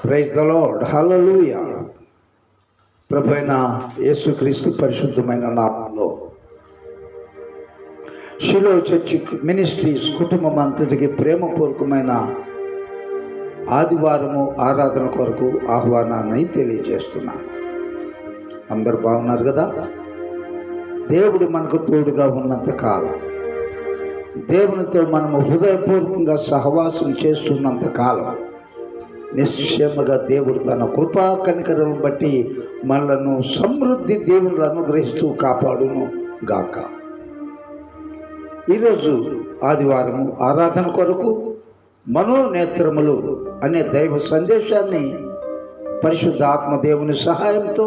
Praise the lord, హల్లెలూయా. ప్రభువైన యేసుక్రీస్తు పరిశుద్ధమైన నామంలో షిలో చర్చి మినిస్ట్రీస్ కుటుంబం అంతటికి ప్రేమపూర్వకమైన ఆదివారము ఆరాధన కొరకు ఆహ్వానాన్ని తెలియజేస్తున్నాను. అందరు బాగున్నారు కదా? దేవుడు మనకు తోడుగా ఉన్నంత కాలం, దేవునితో మనము హృదయపూర్వకంగా సహవాసం చేస్తున్నంత కాలం నిశ్చయముగా దేవుడు తన కృపా కనికరం బట్టి మనలను సమృద్ధి దేవుళ్ళు అనుగ్రహిస్తూ కాపాడును గాక. ఈరోజు ఆదివారము ఆరాధన కొరకు మనోనేత్రములు అనే దైవ సందేశాన్ని పరిశుద్ధ ఆత్మదేవుని సహాయంతో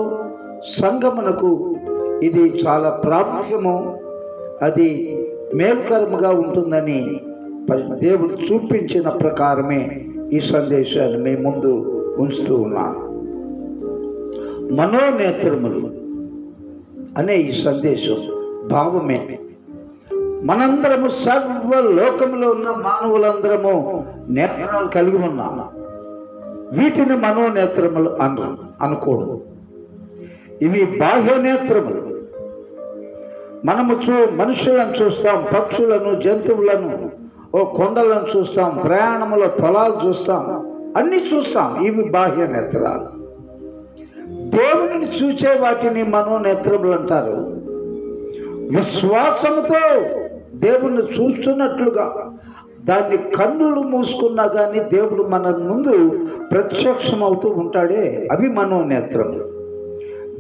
సంగమునకు ఇది చాలా ప్రాముఖ్యము, అది మేలుకరముగా ఉంటుందని దేవుడు చూపించిన ప్రకారమే ఈ సందేశాన్ని మీ ముందు ఉంచుతూ ఉన్నాను. మనోనేత్రములు అనే ఈ సందేశం భావమే మనందరము సర్వ లోకంలో ఉన్న మానవులందరము నేత్రాలు కలిగి ఉన్నాం. వీటిని మనోనేత్రములు అనకూడదు. ఇవి బాహ్య నేత్రములు. మనము మనుషులను చూస్తాం, పక్షులను, జంతువులను, కొండలను చూస్తాం, ప్రయాణములో పొలాలు చూస్తాం, అన్నీ చూస్తాం. ఇవి బాహ్య నేత్రాలు. దేవుని చూచే వాటిని మనోనేత్రములు అంటారు. విశ్వాసముతో దేవుణ్ణి చూస్తున్నట్లుగా దాన్ని కన్నులు మూసుకున్నా కానీ దేవుడు మన ముందు ప్రత్యక్షమవుతూ ఉంటాడే, అవి మనోనేత్రములు.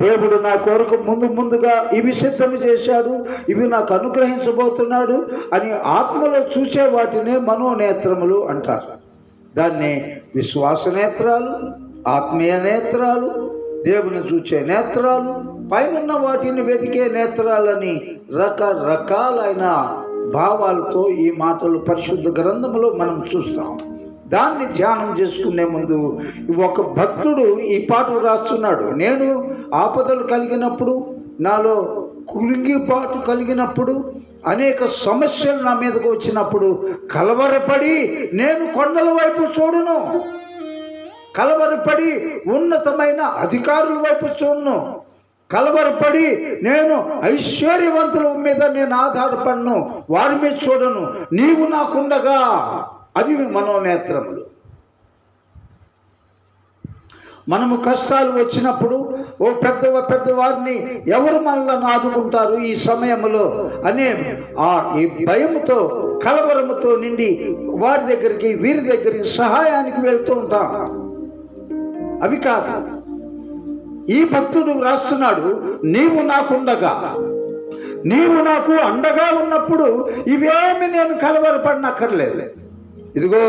దేవుడు నా కొరకు ముందుగా ఇవి సిద్ధం చేశాడు, ఇవి నాకు అనుగ్రహించబోతున్నాడు అని ఆత్మలో చూసే వాటినే మనోనేత్రములు అంటారు. దాన్ని విశ్వాస నేత్రాలు, ఆత్మీయ నేత్రాలు, దేవుని చూచే నేత్రాలు, పైన వాటిని వెతికే నేత్రాలని రకరకాలైన భావాలతో ఈ మాటలు పరిశుద్ధ గ్రంథంలో మనం చూస్తాం. దాన్ని ధ్యానం చేసుకునే ముందు ఒక భక్తుడు ఈ పాట రాస్తున్నాడు. నేను ఆపదలు కలిగినప్పుడు, నాలో కులింగిపాటు కలిగినప్పుడు, అనేక సమస్యలు నా మీదకు వచ్చినప్పుడు కలవరపడి నేను కొండల వైపు చూడను, కలవరపడి ఉన్నతమైన అధికారుల వైపు చూడను, కలవరపడి నేను ఐశ్వర్యవంతుల మీద నేను ఆధారపడను, వారి మీద చూడను, నీవు నాకుండగా. అవి మనోనేత్రములు. మనము కష్టాలు వచ్చినప్పుడు పెద్దవారిని ఎవరు మనల్ని ఆదుకుంటారు ఈ సమయంలో అనే ఈ భయముతో, కలవరముతో నిండి వారి దగ్గరికి వీరి దగ్గరికి సహాయానికి వెళ్తూ ఉంటాం. అవి కాదు. ఈ భక్తుడు రాస్తున్నాడు, నీవు నాకుండగా, నీవు నాకు అండగా ఉన్నప్పుడు ఇవేమి నేను కలవరపడనక్కర్లేదు. ఇదిగో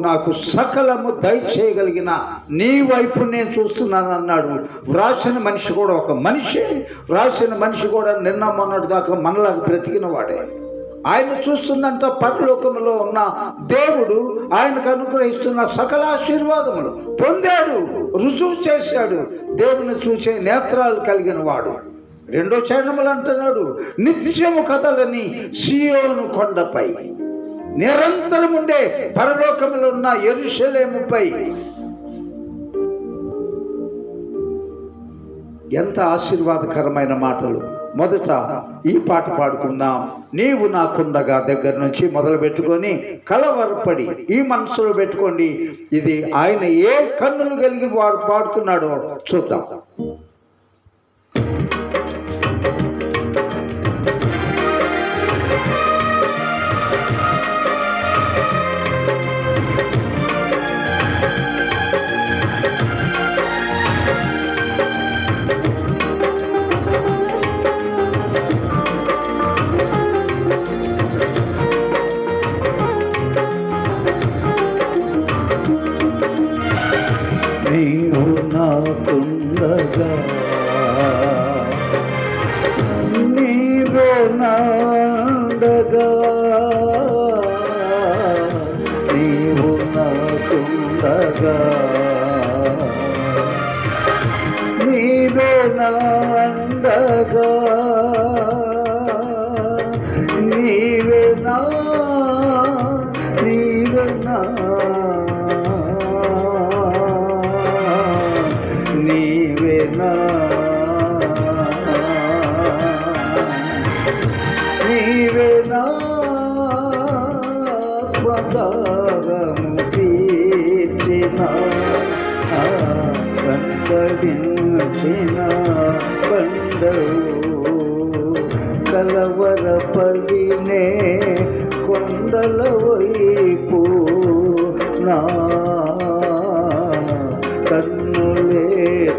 నాకు సకలము దయచేయగలిగిన నీ వైపు నేను చూస్తున్నాను అన్నాడు. వ్రాసిన మనిషి కూడా ఒక మనిషి, వ్రాసిన మనిషి కూడా నిన్న మొన్నటి దాకా మనలాగా బ్రతికిన వాడే. ఆయన చూస్తుందంట పరలోకములో ఉన్న దేవుడు ఆయనకు అనుగ్రహిస్తున్న సకల ఆశీర్వాదములు పొందాడు, రుజువు చేశాడు. దేవుని చూసే నేత్రాలు కలిగిన వాడు. రెండో చరణములు అంటున్నాడు, నిత్యము కథలని సియోను కొండపై, నిరంతరముండే పరలోకములో ఉన్న యెరూషలేముపై. ఎంత ఆశీర్వాదకరమైన మాటలు. మొదట ఈ పాట పాడుకుందాం. నీవు నాకుండగా దగ్గర నుంచి మొదలు పెట్టుకొని కలవరపడి ఈ మనసులో పెట్టుకోండి. ఇది ఆయన ఏ కన్నులు కలిగి వాడు పాడుతున్నాడో చూద్దాం. నీవు నాకుండగా, నీవు నాండగా, నీవు నాకుండగా, నీవు నాండగా, నీవే నా వెంబడించిన బండవు కలవరపడినే కొండల వైపు నా కన్నులెత్తుదునా.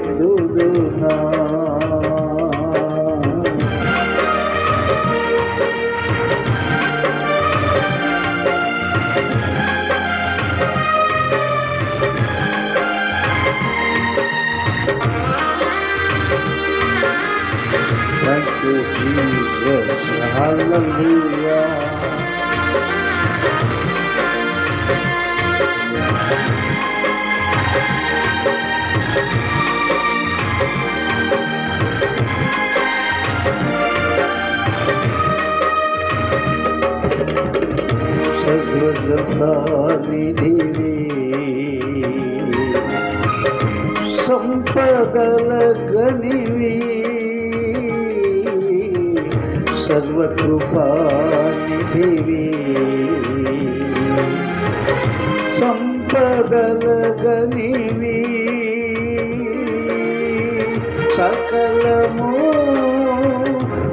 Thank you, Jesus. Hallelujah. సర్వజతానిధివి సంపదల గనివి సర్వకృపానిధివి సంపదల గనివి సకలము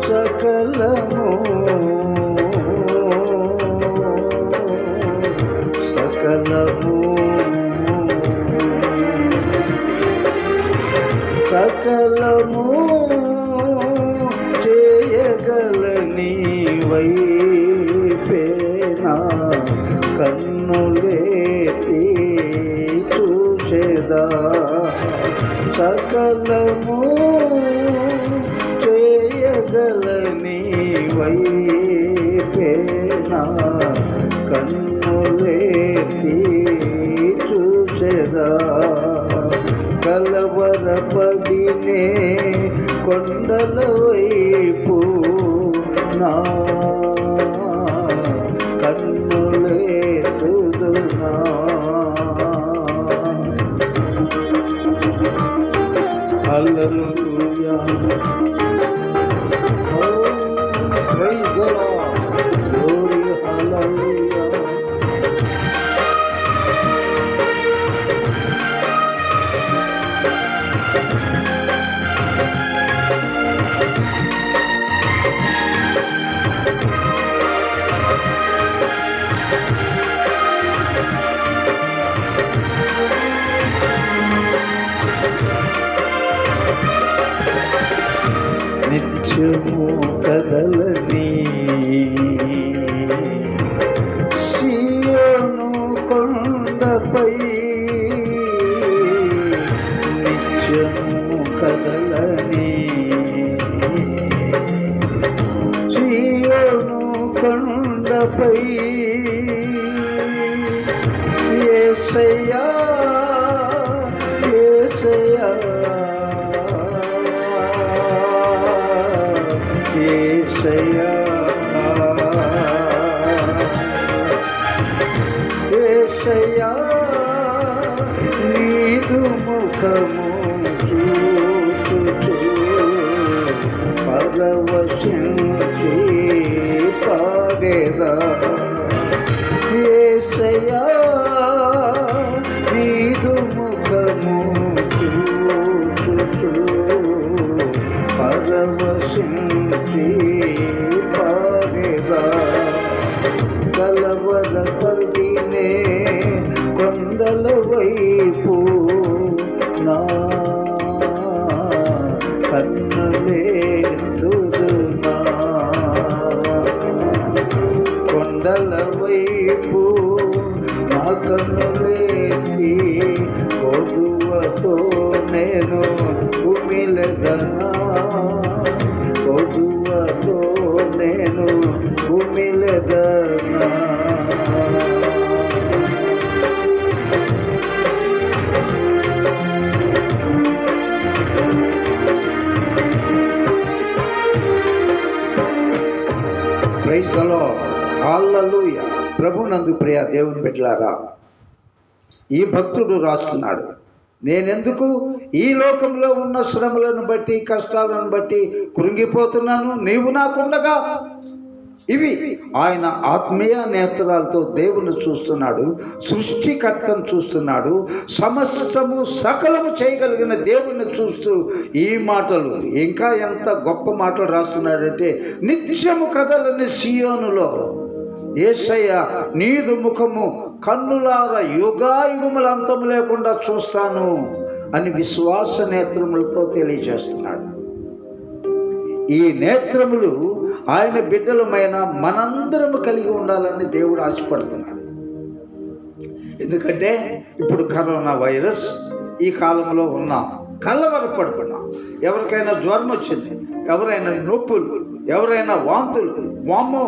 సకలము సకలము సకలము చేయగలని వైపేనా కన్నులెత్తి చూచెదా. సకలము చేయగలని వైపేనా కన్నులెత్తి చూచెదా. కలవరపడినే కొండల వైపు నా కన్నులెత్తుదునా. హల్లెలూయా. Oh, praise the Lord. Glory, hallelujah. నిత్యము కదలని సియోను కొండపై నిత్యము కదలని సియోను కొండపై యేసయ్యా యేసయ్యా యేసయ్యా యేసయ్యా నీదు ముఖము చూచుచు పరవశించి పాడేదా. యేసయ్యా నీదు ముఖము చూచుచు పరవశించి పాడేదా. కలవరపడినే కొండల వైపు నా కన్నులెత్తుదునా. కొండల వైపు నా కన్నులెత్తి కొదువతో నేను ఉమిలెదనా. కొదువతో నేను ఉమిలెదనా. Praise the lord. హల్లెలూయా. ప్రభునందు ప్రియ దేవుని బిడ్డలారా, ఈ భక్తుడు రాస్తున్నాడు, నేనెందుకు ఈ లోకంలో ఉన్న శ్రమలను బట్టి కష్టాలను బట్టి కృంగిపోతున్నాను? నీవు నాకుండగా ఇవి ఆయన ఆత్మీయ నేత్రాలతో దేవుని చూస్తున్నాడు, సృష్టికర్తను చూస్తున్నాడు, సమస్తము సకలము చేయగలిగిన దేవుణ్ణి చూస్తూ ఈ మాటలు, ఇంకా ఎంత గొప్ప మాటలు రాస్తున్నాడంటే, నిత్యము కదలని సియోనులో యేసయ్య నీదు ముఖము కన్నులార యుగాయుగముల అంతము లేకుండా చూస్తాను అని విశ్వాస నేత్రములతో తెలియజేస్తున్నాడు. ఈ నేత్రములు ఆయన బిడ్డలమైన మనందరము కలిగి ఉండాలని దేవుడు ఆశపడుతున్నాడు. ఎందుకంటే ఇప్పుడు కరోనా వైరస్ ఈ కాలంలో ఉన్నాం, కలవరపడుతున్నాం. ఎవరికైనా జ్వరం వచ్చింది, ఎవరైనా నొప్పులు, ఎవరైనా వాంతులు, వామ్మో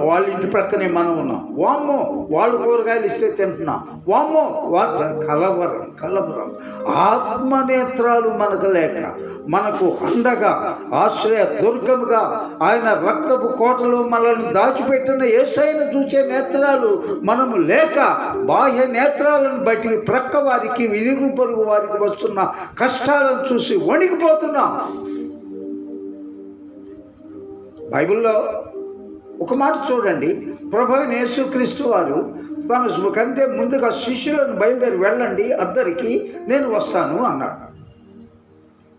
వాళ్ళ ఇంటి ప్రక్కనే మనం ఉన్నాం, వామ్మో వాళ్ళు కూరగాయలు ఇస్తే తింటున్నాం, వామ్మో కలవరం. ఆత్మనేత్రాలు మనకు లేక, మనకు అండగా ఆశ్రయ దుర్గముగా ఆయన రక్తపు కోటలో మనల్ని దాచిపెట్టిన యేసయ్యను చూసే నేత్రాలు మనము లేక, బాహ్య నేత్రాలను బట్టి ప్రక్క వారికి, ఇరుగు పొరుగు వారికి వస్తున్న కష్టాలను చూసి వణికిపోతున్నాం. బైబిల్లో ఒక మాట చూడండి, ప్రభువైన యేసుక్రీస్తు వారు తన కంటే ముందుగా శిష్యులను బయలుదేరి వెళ్ళండి, అద్దరికి నేను వస్తాను అన్నాడు.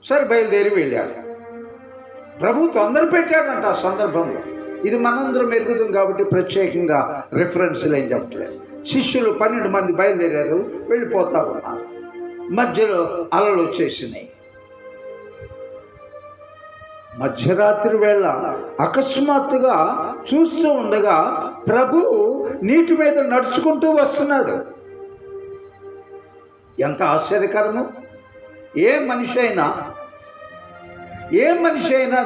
సరే బయలుదేరి వెళ్ళాడు. ప్రభు తొందర పెట్టాడంట ఆ సందర్భంలో. ఇది మనందరం ఎరుగుతాం కాబట్టి ప్రత్యేకంగా రిఫరెన్స్లు ఏం చెప్పలేదు. శిష్యులు 12 మంది బయలుదేరారు, వెళ్ళిపోతా ఉన్నారు. మధ్యలో అలలు వచ్చేసినాయి. మధ్యరాత్రి వేళ అకస్మాత్తుగా చూస్తూ ఉండగా ప్రభువు నీటి మీద నడుచుకుంటూ వస్తున్నాడు. ఎంత ఆశ్చర్యకరము! ఏ మనిషి అయినా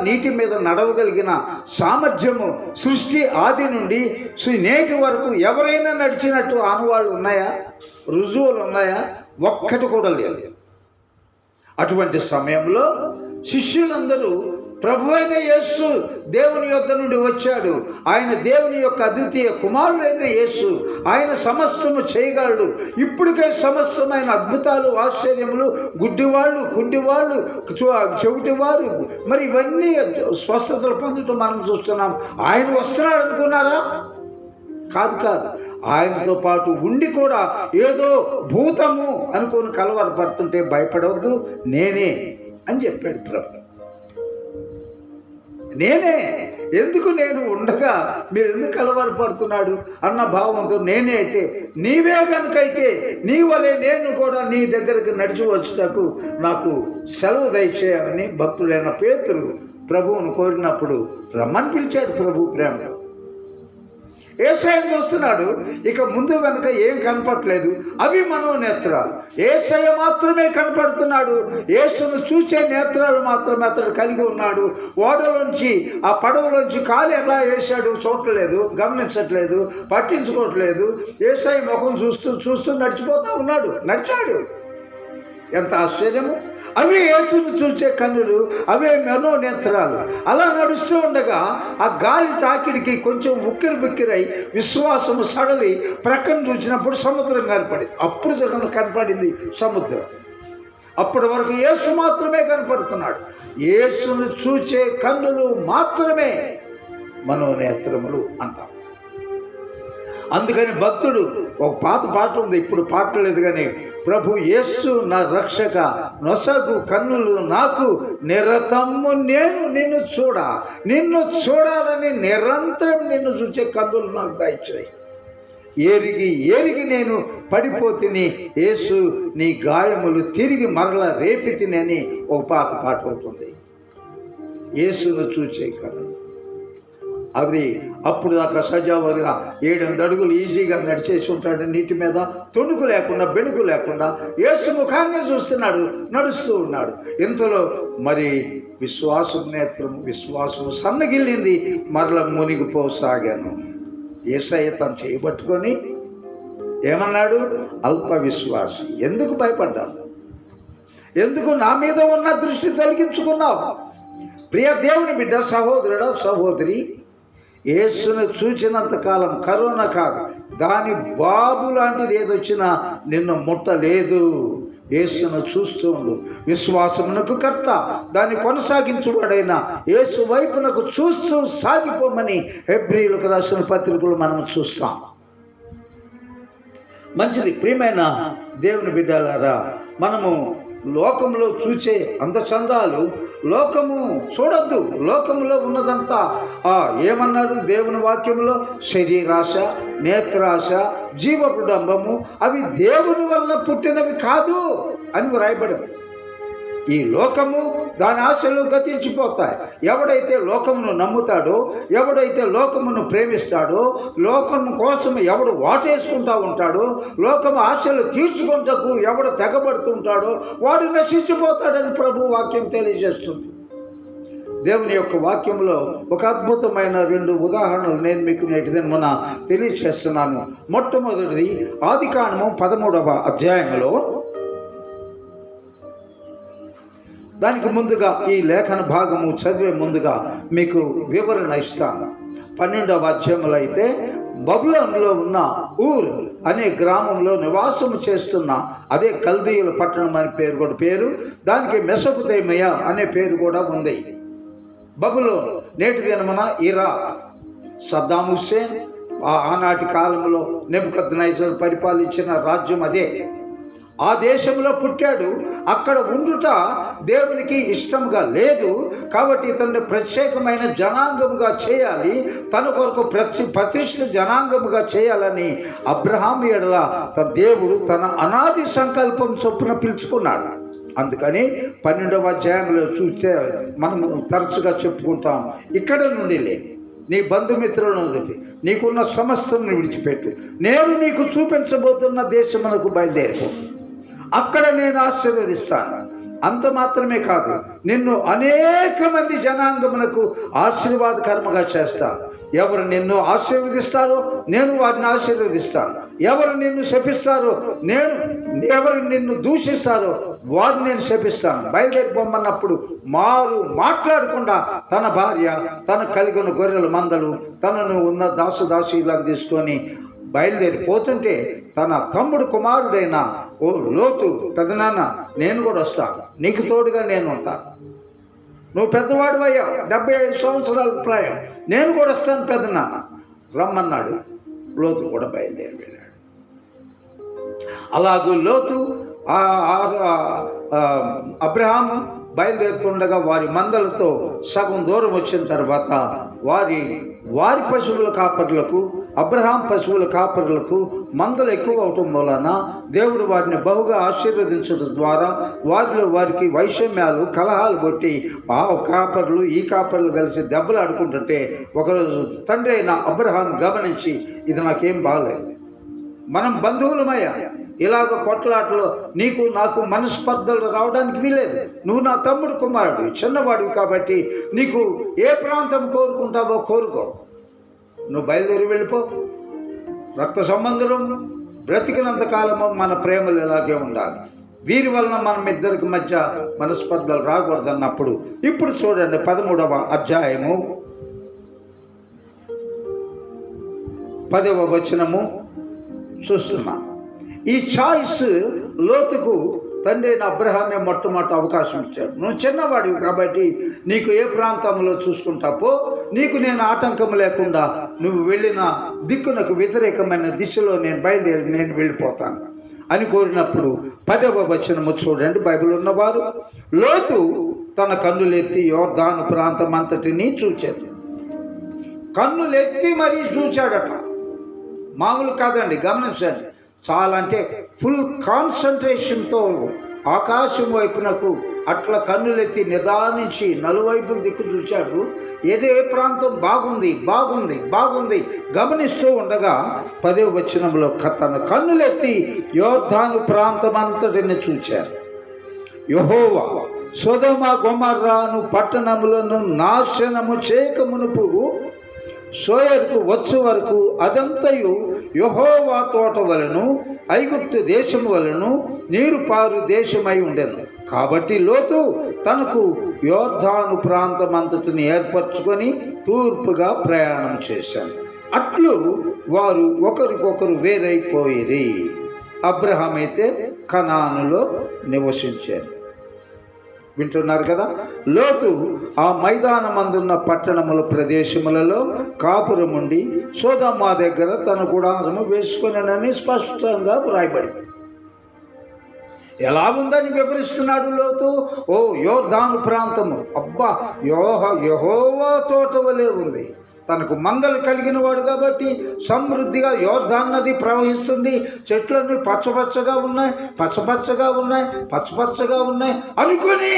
నీటి మీద నడవగలిగిన సామర్థ్యము సృష్టి ఆది నుండి నేటి వరకు ఎవరైనా నడిచినట్టు ఆనవాళ్ళు ఉన్నాయా? రుజువులు ఉన్నాయా? ఒక్కటి కూడా లేదు. అటువంటి సమయంలో శిష్యులందరూ ప్రభువైన యేసు దేవుని యొద్ద నుండి వచ్చాడు, ఆయన దేవుని యొక్క అద్వితీయ కుమారుడైన యేసు, ఆయన సమస్తము చేయగలడు, ఇప్పటికే సమస్తమైన అద్భుతాలు, ఆశ్చర్యములు, గుడ్డివాళ్ళు, కుంటివాళ్ళు, చెవిటివారు, మరి ఇవన్నీ స్వస్థతలు పొందటం మనం చూస్తున్నాం. ఆయన వస్తున్నాడు అనుకున్నారా? కాదు. ఆయనతో పాటు ఉండి కూడా ఏదో భూతము అనుకొని కలవరపడుతుంటే భయపడవద్దు, నేనే అని చెప్పాడు ప్రభు. నేనే, ఎందుకు నేను ఉండగా మీరు ఎందుకు కలవరపడుతున్నాడు అన్న భావంతో నేనే అయితే, నీవే కనుకైతే నీ వలె నేను కూడా నీ దగ్గరికి నడిచి వచ్చుటకు నాకు సెలవు దయచేయమని భక్తుడైన పేతురు ప్రభువును కోరినప్పుడు రమ్మని పిలిచాడు. ప్రభు ప్రేమలో యేసయ్యను చూస్తున్నాడు. ఇక ముందు వెనక ఏం కనపడలేదు, అవి మనోనేత్రాలు. యేసయ్య మాత్రమే కనపడుతున్నాడు. యేసును చూసే నేత్రాలు మాత్రమే అతడు కలిగి ఉన్నాడు. ఓడలోంచి, ఆ పడవలోంచి కాలు ఎలా వేశాడు చూడలేదు, గమనించట్లేదు, పట్టించుకోవట్లేదు. యేసయ్య ముఖం చూస్తూ నడిచాడు. ఎంత ఆశ్చర్యము! అవే యేసును చూసే కన్నులు, అవే మనోనేత్రాలు. అలా నడుస్తూ ఉండగా ఆ గాలి తాకిడికి కొంచెం ఉక్కిరిబిక్కిరై విశ్వాసము సడలి ప్రక్కన చూసినప్పుడు సముద్రం కనపడింది. అప్పుడు కనపడింది సముద్రం. అప్పటి వరకు యేసు మాత్రమే కనపడుతున్నాడు. యేసును చూచే కన్నులు మాత్రమే మనోనేత్రములు అంటాం. అందుకని భక్తుడు ఒక పాట ఉంది, ఇప్పుడు పాటలేదు కానీ, ప్రభు యేసు నా రక్షక, నొసగు కన్నులు నాకు నిరతము, నేను నిన్ను చూడాలని నిరంతరం నిన్ను చూసే కన్నులు నాకు దయచేయి. ఏరిగి నేను పడిపోతిని, యేసు నీ గాయములు తిరిగి మరల రేపితిని అని ఒక పాట ఉంటుంది. యేసును చూసే కన్నులు అది అప్పుడు దాకా సజావుగా 7 అడుగులు ఈజీగా నడిచేసి ఉంటాడు నీటి మీద, తొణుకు లేకుండా, బెణుకు లేకుండా యేసు ముఖాన్ని చూస్తున్నాడు, నడుస్తూ ఉన్నాడు. ఇంతలో మరి విశ్వాసము సన్నగిల్లింది, మరల మునిగిపోసాగాను. యేసయ్య తను చేయబట్టుకొని ఏమన్నాడు? అల్ప విశ్వాసి, ఎందుకు భయపడ్డావు? ఎందుకు నా మీద ఉన్న దృష్టి తొలగించుకున్నావు? ప్రియ దేవుని బిడ్డ, సహోదరుడా, సహోదరి, యేసును చూచినంతకాలం కరోనా కాదు, దాని బాబు లాంటిది ఏదొచ్చినా నిన్ను ముట్టలేదు. యేసును చూస్తూ ఉండు. విశ్వాసమునకు కర్త దాన్ని కొనసాగించువాడైన యేసు వైపునకు చూస్తూ సాగిపోమని హెబ్రీయులకు రాసిన పత్రికలు మనం చూస్తాం. మంచిది. ప్రియమైన దేవుని బిడ్డలారా, మనము లోకంలో చూసే అందచందాలు లోకము చూడొద్దు. లోకములో ఉన్నదంతా ఏమన్నాడు దేవుని వాక్యంలో? శరీరాశ, నేత్రాశ, జీవపుడంబము అవి దేవుని వలన పుట్టినవి కాదు అని వ్రాయబడింది. ఈ లోకము దాని ఆశలు గతించిపోతాయి. ఎవడైతే లోకమును నమ్ముతాడో, ఎవడైతే లోకమును ప్రేమిస్తాడో, లోకము కోసం ఎవడు వాటేసుకుంటా ఉంటాడో, లోకము ఆశలు తీర్చుకుంటకు ఎవడు తెగబడుతుంటాడో వాడు నశించిపోతాడని ప్రభు వాక్యం తెలియజేస్తుంది. దేవుని యొక్క వాక్యంలో ఒక అద్భుతమైన 2 ఉదాహరణలు నేను మీకు నేటి దినమున తెలియజేస్తున్నాను. మొట్టమొదటిది ఆదికాండము 13వ అధ్యాయంలో, దానికి ముందుగా ఈ లేఖన భాగము చదివే ముందుగా మీకు వివరణ ఇస్తాను. 12వ అధ్యాయంలో అయితే బబులోనులో ఉన్న ఊరు అనే గ్రామంలో నివాసం చేస్తున్న అదే కల్దీయుల పట్టణం అనే పేరు దానికి మెసొపొతేమియా అనే పేరు కూడా ఉంది. బబులోన్ నేటి దినమున ఇరాక్. సద్దాం హుస్సేన్ ఆనాటి కాలంలో నెబుకద్నెజర్ పరిపాలించిన రాజ్యం అదే. ఆ దేశంలో పుట్టాడు. అక్కడ ఉండుట దేవునికి ఇష్టంగా లేదు. కాబట్టి ఇతన్ని ప్రత్యేకమైన జనాంగముగా చేయాలి, తన కొరకు ప్రతిష్ఠ జనాంగముగా చేయాలని అబ్రహాము ఎడల దేవుడు తన అనాది సంకల్పం చొప్పున పిలుచుకున్నాడు. అందుకని 12వ అధ్యాయంలో చూస్తే మనం తరచుగా చెప్పుకుంటాం, ఇక్కడ నుండి లేదు, నీ బంధుమిత్రులను వదిలి నీకున్న సమస్తం విడిచిపెట్టు, నేను నీకు చూపించబోతున్న దేశమునకు బయలుదేరిపో, అక్కడ నేను ఆశీర్వదిస్తాను. అంత మాత్రమే కాదు, నిన్ను అనేక మంది జనాంగమునకు ఆశీర్వాదకరముగా చేస్తాను. ఎవరు నిన్ను ఆశీర్వదిస్తారో నేను వారిని ఆశీర్వదిస్తాను, ఎవరు నిన్ను శపిస్తారో ఎవరు నిన్ను దూషిస్తారో వారిని నేను శపిస్తాను. బయలుదేరిపోమన్నప్పుడు మాట్లాడకుండా తన భార్య, తన కలిగిన గొర్రెల మందలు, తనను ఉన్న దాసుదాసీలను తీసుకొని బయలుదేరిపోతుంటే తన తమ్ముడు కుమారుడైన లోతు, పెదనాన్న నేను కూడా వస్తాను, నీకు తోడుగా నేను ఉంటాను, నువ్వు పెద్దవాడు అయ్యావు, 75 సంవత్సరాల ప్రాయం, నేను కూడా వస్తాను పెదనాన్న రమ్మన్నాడు. లోతు కూడా బయలుదేరి వెళ్ళాడు. అలాగూ లోతు అబ్రహాము బయలుదేరుతుండగా వారి మందలతో సగం దూరం వచ్చిన తర్వాత వారి పశువుల కాపరులకు, అబ్రహాం పశువుల కాపరులకు మందలు ఎక్కువ అవటం వలన దేవుడు వారిని బహుగా ఆశీర్వదించడం ద్వారా వారికి వైషమ్యాలు, కలహాలు కొట్టి ఆ కాపర్లు ఈ కాపర్లు కలిసి దెబ్బలు ఆడుకుంటుంటే ఒకరోజు తండ్రి అయిన అబ్రహాం గమనించి, ఇది నాకేం బాగలేదు, మనం బంధువులమయ్యా, ఇలాగ కొట్లాటలో నీకు నాకు మనస్పర్ధలు రావడానికి వీలేదు, నువ్వు నా తమ్ముడు కుమారుడు, చిన్నవాడివి కాబట్టి నీకు ఏ ప్రాంతం కోరుకుంటావో కోరుకో, నువ్వు బయలుదేరి వెళ్ళిపో, రక్త సంబంధం బ్రతికినంత కాలము మన ప్రేమలు ఇలాగే ఉండాలి, వీరి వలన మనం ఇద్దరికి మధ్య మనస్పర్ధలు రాకూడదన్నప్పుడు ఇప్పుడు చూడండి 13వ అధ్యాయము 10వ వచనము చూస్తున్నాం. ఈ చాయిస్ లోతుకు తండ్రి అయిన అబ్రహామే మొట్టమొదటి అవకాశం ఇచ్చాడు. నువ్వు చిన్నవాడివి కాబట్టి నీకు ఏ ప్రాంతంలో చూసుకుంటాపో, నీకు నేను ఆటంకం లేకుండా నువ్వు వెళ్ళిన దిక్కునకు వ్యతిరేకమైన దిశలో నేను వెళ్ళిపోతాను అని కోరినప్పుడు 10వ వచనము చూడండి. బైబిల్ ఉన్నవారు, లోతు తన కన్నులెత్తి యోర్దాను ప్రాంతం అంతటినీ చూచాడు. కన్నులెత్తి మరీ చూచాడట, మామూలు కాదండి, గమనించండి. చాలా అంటే ఫుల్ కాన్సన్ట్రేషన్తో ఆకాశం వైపునకు అట్లా కన్నులెత్తి నిదానించి నలువైపులు దిక్కు చూశాడు. ఏ ప్రాంతం బాగుంది గమనిస్తూ ఉండగా 10వ వచనంలో తన కన్నులెత్తి యోర్దాను ప్రాంతం అంతటిని చూచారు. యెహోవా సొదొమ గొమొర్రాను పట్టణములను నాశనము చేయక మునుపు సోయరుకు వచ్చు వరకు అదంతయు యెహోవా తోట వలను ఐగుప్తు దేశము వలను నీరు పారు దేశమై ఉండెను. కాబట్టి లోతు తనకు యోర్దాను ప్రాంతం అంతటిని ఏర్పరచుకొని తూర్పుగా ప్రయాణం చేశాను. అట్లు వారు ఒకరికొకరు వేరైపోయిరి. అబ్రహాం అయితే కనానులో నివసించాను. వింటున్నారు కదా. లోతు ఆ మైదానమందున్న పట్టణముల ప్రదేశములలో కాపురముండి సొదొమ దగ్గర తన గుడారము వేసుకొనని స్పష్టంగా వ్రాయబడింది. ఎలా ఉందని వివరిస్తున్నాడు లోతు. ఓ యోర్దాను ప్రాంతము, అబ్బా యెహోవా తోట వలె ఉంది. తనకు మందలు కలిగిన వాడు కాబట్టి సమృద్ధిగా యోర్దాను నది ప్రవహిస్తుంది. చెట్లన్నీ పచ్చపచ్చగా ఉన్నాయి అనుకొని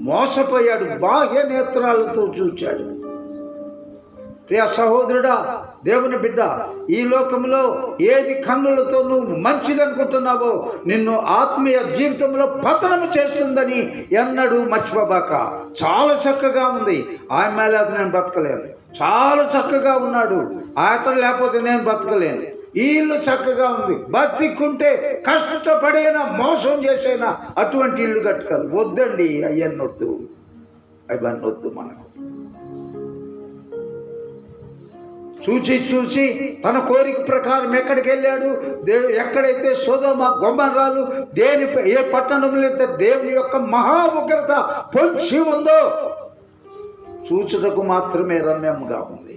మోసపోయాడు. బాహ్య నేత్రాలతో చూచాడు. ప్రియ సహోదరుడా, దేవుని బిడ్డ, ఈ లోకంలో ఏది కన్నులతో నువ్వు మంచిదనుకుంటున్నావో నిన్ను ఆత్మీయ జీవితంలో పతనము చేస్తుందని ఎన్నడూ మర్చిపోబాక. చాలా చక్కగా ఉంది, ఆయన మేళ నేను బ్రతకలేను. చాలా చక్కగా ఉన్నాడు, అతను లేకపోతే నేను బ్రతకలేను. ఈ ఇల్లు చక్కగా ఉంది, బతికుంటే కష్టపడైనా మోసం చేసైనా అటువంటి ఇల్లు కట్టుకోరు. వద్దండి, అవన్నొద్దు. మనకు చూచి తన కోరిక ప్రకారం ఎక్కడికి వెళ్ళాడు. ఎక్కడైతే సొదొమ గొమొర్రాలు ఏ పట్టణంలో అయితే దేవుని యొక్క మహా ఉగ్రత పొంచి ఉందో చూచుటకు మాత్రమే రమ్యంగా ఉంది.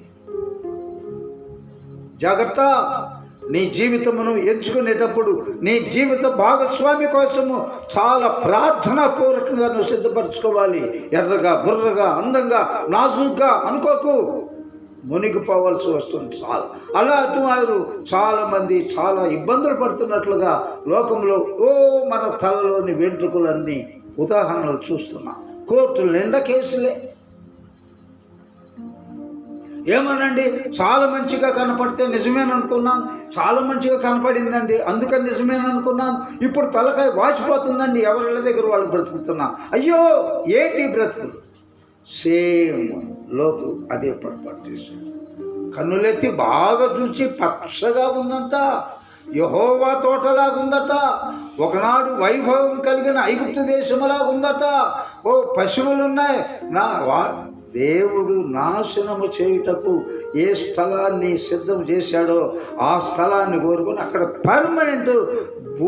జాగ్రత్త. నీ జీవితమును ఎంచుకునేటప్పుడు నీ జీవిత భాగస్వామి కోసము చాలా ప్రార్థనాపూర్వకంగా నువ్వు సిద్ధపరచుకోవాలి. ఎర్రగా, బుర్రగా, అందంగా, నాజూగ్గా అనుకోకు, మునిగిపోవాల్సి వస్తుంది. అలాంటి వారు చాలామంది చాలా ఇబ్బందులు పడుతున్నట్లుగా లోకంలో మన తలలోని వెంట్రుకలన్నీ ఉదాహరణలు చూస్తున్నాం. కోర్టుల నిండా కేసులే. ఏమోనండి, చాలా మంచిగా కనపడితే నిజమేననుకున్నాను, చాలా మంచిగా కనపడిందండి అందుకని నిజమేననుకున్నాను, ఇప్పుడు తలకాయ వాచిపోతుందండి, ఎవరి దగ్గర వాళ్ళు బ్రతుకుతున్నా. అయ్యో ఏంటి బ్రతుకులు. సేమ్ లోతు అదే పొరపాటు చేశాడు. కన్నులెత్తి బాగా చూసి పచ్చగా ఉందంట, యెహోవా తోటలాగుందట, ఒకనాడు వైభవం కలిగిన ఐగుప్తు దేశములాగుందట. పశువులున్నాయి. దేవుడు నాశనము చేయుటకు ఏ స్థలాన్ని సిద్ధం చేశాడో ఆ స్థలాన్ని కోరుకొని అక్కడ పర్మనెంట్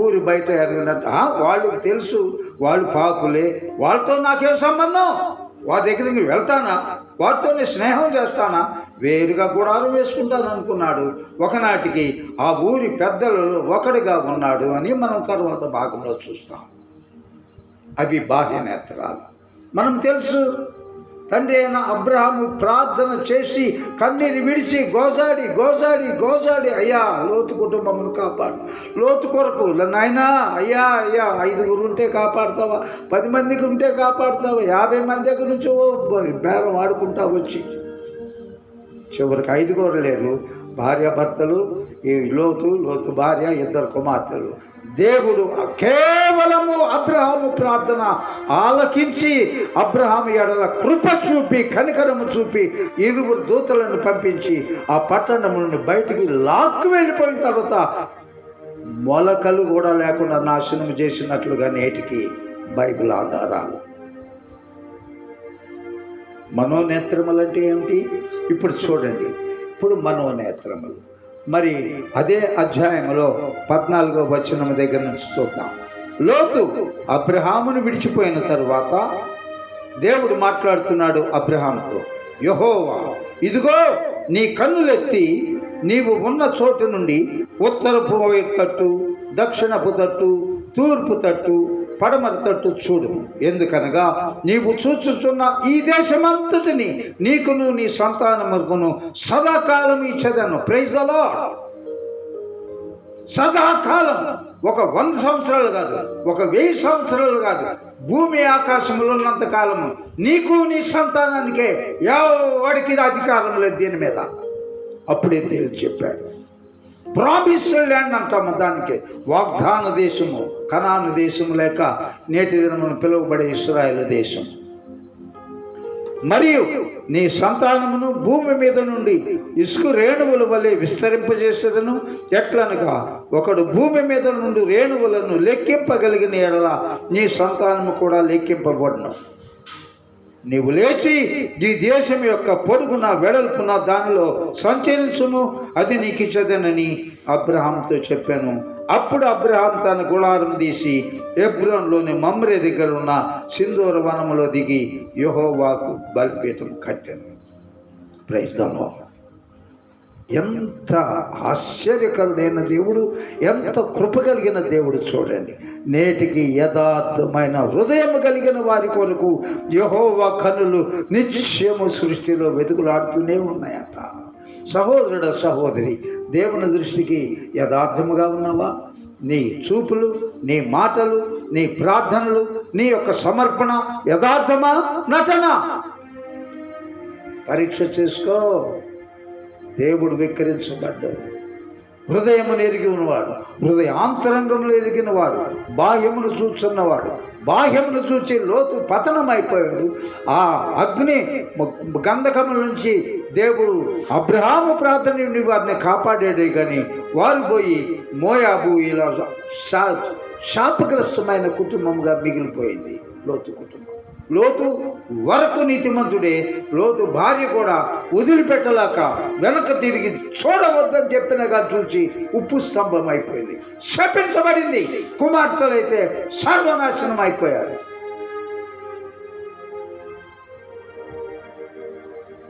ఊరి బయట ఎరగనట్టు. వాళ్ళకి తెలుసు వాళ్ళు పాపులే, వాళ్ళతో నాకేం సంబంధం, వారి దగ్గరికి వెళ్తానా, వారితోనే స్నేహం చేస్తానా, వేరుగా గుడారం వేసుకుంటాను అనుకున్నాడు. ఒకనాటికి ఆ ఊరి పెద్దలలో ఒకడిగా ఉన్నాడు అని మనం తర్వాత భాగంలో చూస్తాం. అవి బాహ్య నేత్రాలు. మనం తెలుసు, తండ్రి అయిన అబ్రహాము ప్రార్థన చేసి కన్నీరు విడిచి గోజాడి అయ్యా లోతు కుటుంబమును కాపాడు, లోతు కొరకు నాయనా అయ్యా 5 ఉంటే కాపాడుతావా, 10 మందికి ఉంటే కాపాడుతావా, 50 మంది దగ్గర నుంచి బేరం ఆడుకుంటా వచ్చి చివరికి 5 లేరు. భార్యాభర్తలు, ఈ లోతు భార్య, 2 కుమార్తెలు. దేవుడు కేవలము అబ్రహాము ప్రార్థన ఆలకించి అబ్రహాము ఎడల కృప చూపి కనికరము చూపి 2 దూతలను పంపించి ఆ పట్టణములను బయటికి లాక్కు వెళ్ళిపోయిన తర్వాత మొలకలు కూడా లేకుండా నాశనం చేసినట్లుగా నేటికి బైబిల్ ఆధారాలు. మనోనేత్రములు అంటే ఏమిటి? ఇప్పుడు చూడండి. ఇప్పుడు మనోనేత్రములు మరి అదే అధ్యాయంలో 14వ వచనం దగ్గర నుంచి చూద్దాం. లోతు అబ్రహామును విడిచిపోయిన తరువాత దేవుడు మాట్లాడుతున్నాడు అబ్రహాముతో. యెహోవా ఇదిగో నీ కన్నులెత్తి నీవు ఉన్న చోటు నుండి ఉత్తరపు తట్టు, దక్షిణపు తట్టు, తూర్పు తట్టు, పడమర తట్టు చూడు. ఎందుకనగా నీవు చూచుచున్న ఈ దేశమంతటిని నీకును నీ సంతానముకును సదాకాలం ఇచ్చేదను. Praise the lord. సదాకాలం, ఒక 100 సంవత్సరాలు కాదు, ఒక 1000 సంవత్సరాలు కాదు, భూమి ఆకాశంలో ఉన్నంత కాలము నీకు నీ సంతానానికే ఎవడికి అధికారం లేదు దీని మీద. అప్పుడే తేల్చి చెప్పాడు. ప్రామిస్డ్ ల్యాండ్ అంటాము దానికి. వాగ్దాన దేశము, కనాను దేశము లేక నేటి దినమున పిలువబడే ఇశ్రాయేలు దేశం. మరియు నీ సంతానమును భూమి మీద నుండి ఇసుక రేణువుల వలె విస్తరింపజేసేదను. ఎట్లనగా ఒకడు భూమి మీద నుండి రేణువులను లెక్కింపగలిగిన ఎడల నీ సంతానము కూడా లెక్కింపబడును. నీవు లేచి ఈ దేశం యొక్క పొడుగున వెడల్పున దానిలో సంచరించుము, అది నీకు ఇచ్చదనని అబ్రహాముతో చెప్పాను. అప్పుడు అబ్రహాం తన గుడారం తీసి హెబ్రోన్లోని మమ్రే దగ్గర ఉన్న సింధూర వనములో దిగి యెహోవాకు బలిపీఠం కట్టాను. Praise the Lord. ఎంత ఆశ్చర్యకరుడైన దేవుడు, ఎంత కృప కలిగిన దేవుడు చూడండి. నేటికి యథార్థమైన హృదయం కలిగిన వారి కొరకు యెహోవా కనులు నిత్యము సృష్టిలో వెతుకులాడుతూనే ఉన్నాయట. సహోదరుడ, సహోదరి, దేవుని దృష్టికి యథార్థముగా ఉన్నావా? నీ చూపులు, నీ మాటలు, నీ ప్రార్థనలు, నీ యొక్క సమర్పణ యథార్థమా, నటన? పరీక్ష చేసుకో. దేవుడు వికరించబడ్డాడు. హృదయమును ఎరిగి ఉన్నవాడు, హృదయాంతరంగములు ఎరిగినవాడు, బాహ్యమును చూస్తున్నవాడు. బాహ్యమును చూచి లోతు పతనమైపోయాడు. ఆ అగ్ని గంధకముల నుంచి దేవుడు అబ్రహాము ప్రార్థన నుండి వారిని కాపాడాడే కానీ వారు పోయి మోయాబు ఇలా శాపగ్రస్తమైన కుటుంబంగా మిగిలిపోయింది లోతు కుటుంబం. లోతు వరకు నీతిమంతుడే. లోతు భార్య కూడా వదిలిపెట్టలేక వెనక తిరిగి చూడవద్దని చెప్పినగా చూసి ఉప్పు స్తంభం అయిపోయింది, శపించబడింది. కుమార్తెలైతే సర్వనాశనం అయిపోయారు.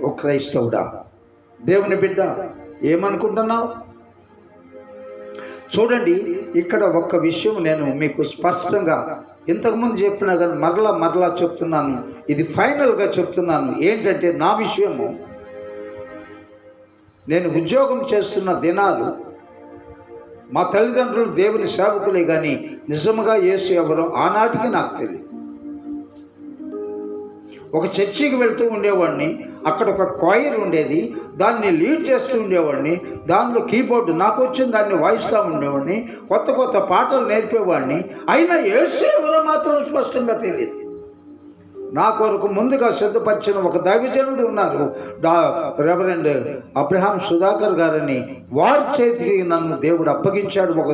ఓ క్రైస్తవుడా, దేవుని బిడ్డ, ఏమనుకుంటున్నావు? చూడండి, ఇక్కడ ఒక్క విషయం నేను మీకు స్పష్టంగా ఇంతకుముందు చెప్పినా కానీ మరలా చెప్తున్నాను. ఇది ఫైనల్గా చెప్తున్నాను. ఏంటంటే, నా విషయము, నేను ఉద్యోగం చేస్తున్న దినాలు మా తల్లిదండ్రులు దేవుని సేవకులే కానీ నిజముగా యేసు ఎవరో ఆనాటికి నాకు తెలియదు. ఒక చర్చికి వెళ్తూ ఉండేవాడిని. అక్కడ ఒక క్వైర్ ఉండేది, దాన్ని లీడ్ చేస్తూ ఉండేవాడిని. దానిలో కీబోర్డు నాకు వచ్చింది, దాన్ని వాయిస్తూ ఉండేవాడిని. కొత్త పాటలు నేర్పేవాడిని. అయినా యేసు ఎవరో మాత్రం స్పష్టంగా తెలియదు. నా కొరకు ముందుగా సిద్ధపరిచిన ఒక దైవజనుడు ఉన్నారు, రెవరెండ్ అబ్రహాం సుధాకర్ గారని. వారి చేతికి నన్ను దేవుడు అప్పగించాడు. ఒక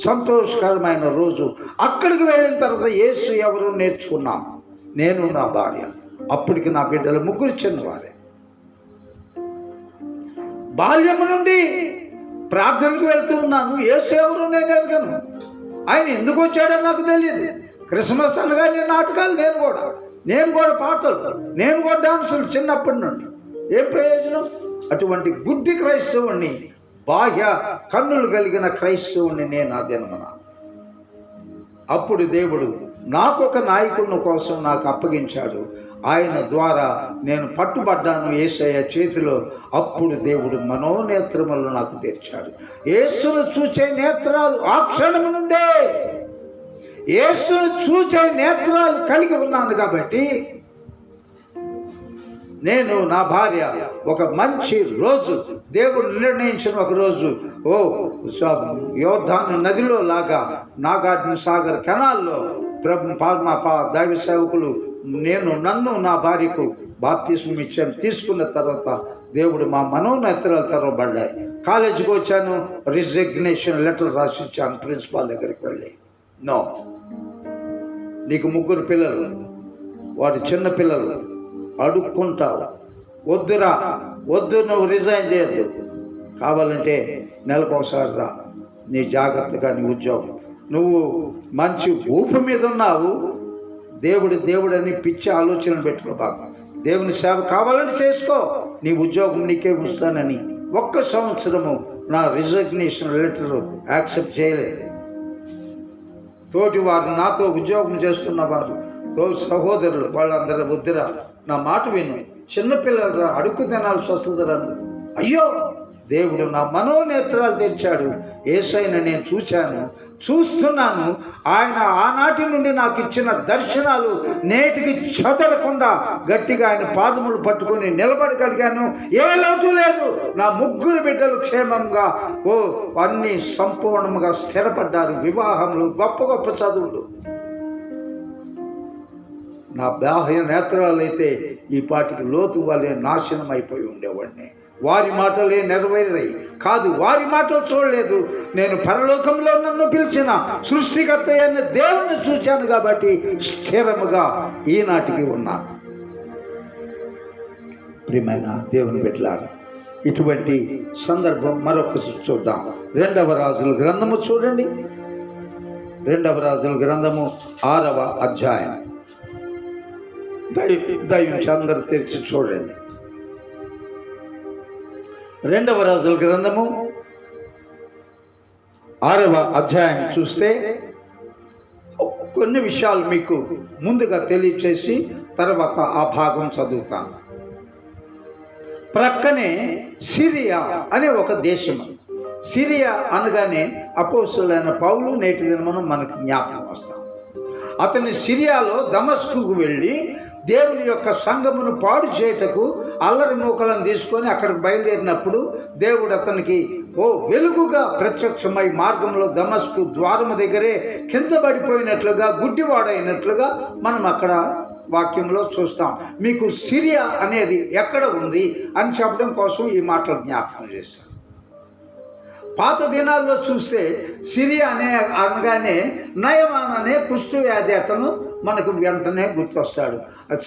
సంతోషకరమైన రోజు అక్కడికి వెళ్ళిన తర్వాత యేసు ఎవరు నేర్చుకున్నాం, నేను, నా భార్య. అప్పటికి నా బిడ్డలు ముగ్గురు చిన్నవారే. బాల్యము నుండి ప్రార్థనకు వెళ్తూ ఉన్నాను. యేసు ఎవరు నేను ఎరగను. ఆయన ఎందుకు వచ్చాడో నాకు తెలియదు. క్రిస్మస్ అనగా నాటకాలు, నేను కూడా పాటలు, నేను కూడా డాన్సులు చిన్నప్పటి నుండి. ఏం ప్రయోజనం? అటువంటి గుడ్డి క్రైస్తవుణ్ణి, బాహ్య కన్నులు కలిగిన క్రైస్తవుణ్ణి నేను ఆ దినమున. అప్పుడు దేవుడు నాకు ఒక నాయకుని కోసం నాకు అప్పగించాడు. ఆయన ద్వారా నేను పట్టుబడ్డాను యేసయ్య చేతిలో. అప్పుడు దేవుడు మనోనేత్రములు నాకు తెరిచాడు. యేసును చూచే నేత్రాలు ఆ క్షణము నుండే యేసును చూచే నేత్రాలు కలిగి ఉన్నాను. కాబట్టి నేను, నా భార్య ఒక మంచి రోజు, దేవుడు నిర్ణయించిన ఒక రోజు, యోర్దాను నదిలో లాగా నాగార్జున సాగర్ కెనాల్లో దైవ సేవకులు నన్ను నా భార్యకు బాప్తిస్మం ఇచ్చాను. తీసుకున్న తర్వాత దేవుడు మా మనోనేత్రాలు తెరవబడ్డాయి. కాలేజీకి వచ్చాను, రిజిగ్నేషన్ లెటర్ రాసి ఇచ్చాను ప్రిన్సిపాల్ దగ్గరికి వెళ్ళి. నో, నీకు ముగ్గురు పిల్లలు, వాడు చిన్న పిల్లలు, అడుక్కుంటావు, వద్దు, నువ్వు రిజైన్ చేయొద్దు, కావాలంటే నెలకు ఒకసారి రా, నీ జాగ్రత్తగా నీ ఉద్యోగం, నువ్వు మంచి ఊపు మీద ఉన్నావు, దేవుడని పిచ్చి ఆలోచనలు పెట్టుకోబాకు, దేవుని సేవ కావాలంటే చేసుకో, నీ ఉద్యోగం నీకే ఉంచుతానని 1 సంవత్సరము నా రిజిగ్నేషన్ లెటర్ యాక్సెప్ట్ చేయలేదు. తోటి వారు, నాతో ఉద్యోగం చేస్తున్న వారు, సహోదరులు, వాళ్ళందరూ వద్దురా, నా మాట విను, చిన్నపిల్లలు అడుక్కు తినాల్సి వస్తుందిరా. అయ్యో, దేవుడు నా మనోనేత్రాలు తెరిచాడు. యేసయ్యను నేను చూస్తున్నాను. ఆయన ఆనాటి నుండి నాకు ఇచ్చిన దర్శనాలు నేటికి చదవకుండా గట్టిగా ఆయన పాదములు పట్టుకొని నిలబడగలిగాను. ఏ లోటు లేదు. నా ముగ్గురు బిడ్డలు క్షేమంగా అన్ని సంపూర్ణంగా స్థిరపడ్డారు. వివాహములు, గొప్ప చదువులు. నా బాహ్య నేత్రాలు అయితే ఈ పాటికి లోతు వల్లే నాశనం అయిపోయి ఉండేవాడిని. వారి మాటలే నెరవేరాయి కాదు, వారి మాటలు చూడలేదు. నేను పరలోకంలో నన్ను పిలిచిన సృష్టికర్త అయిన దేవుని చూశాను కాబట్టి స్థిరముగా ఈనాటికి ఉన్నాను. ప్రియమైన దేవుని బిడ్డలారా, ఇటువంటి సందర్భం మరొకటి చూద్దాం. 2వ రాజుల గ్రంథము చూడండి. 2వ రాజుల గ్రంథము 6వ అధ్యాయం. దయవించి అందరూ తెరిచి చూడండి. 2వ రాజుల గ్రంథము 6వ అధ్యాయం చూస్తే కొన్ని విషయాలు మీకు ముందుగా తెలియచేసి తర్వాత ఆ భాగం చదువుతాను. ప్రక్కనే సిరియా అనే ఒక దేశం. సిరియా అనగానే అపోస్తలుడైన పౌలు నేటి దినమున మనకు జ్ఞాపకం వస్తాం. అతని సిరియాలో దమస్కుకు వెళ్ళి దేవుని యొక్క సంఘమును పాడు చేయుటకు అల్లరి మూకలను తీసుకొని అక్కడికి బయలుదేరినప్పుడు దేవుడు అతనికి వెలుగుగా ప్రత్యక్షమై మార్గంలో దమస్కు ద్వారము దగ్గరే కింద పడిపోయినట్లుగా గుడ్డివాడైనట్లుగా మనం అక్కడ వాక్యంలో చూస్తాం. మీకు సిరియా అనేది ఎక్కడ ఉంది అని చెప్పడం కోసం ఈ మాటలు జ్ఞాపకం చేస్తాను. పాత దినాల్లో చూస్తే సిరియా అనగానే నయమాన్ అనే కుష్టు వ్యాధి అతను మనకు వెంటనే గుర్తొస్తాడు.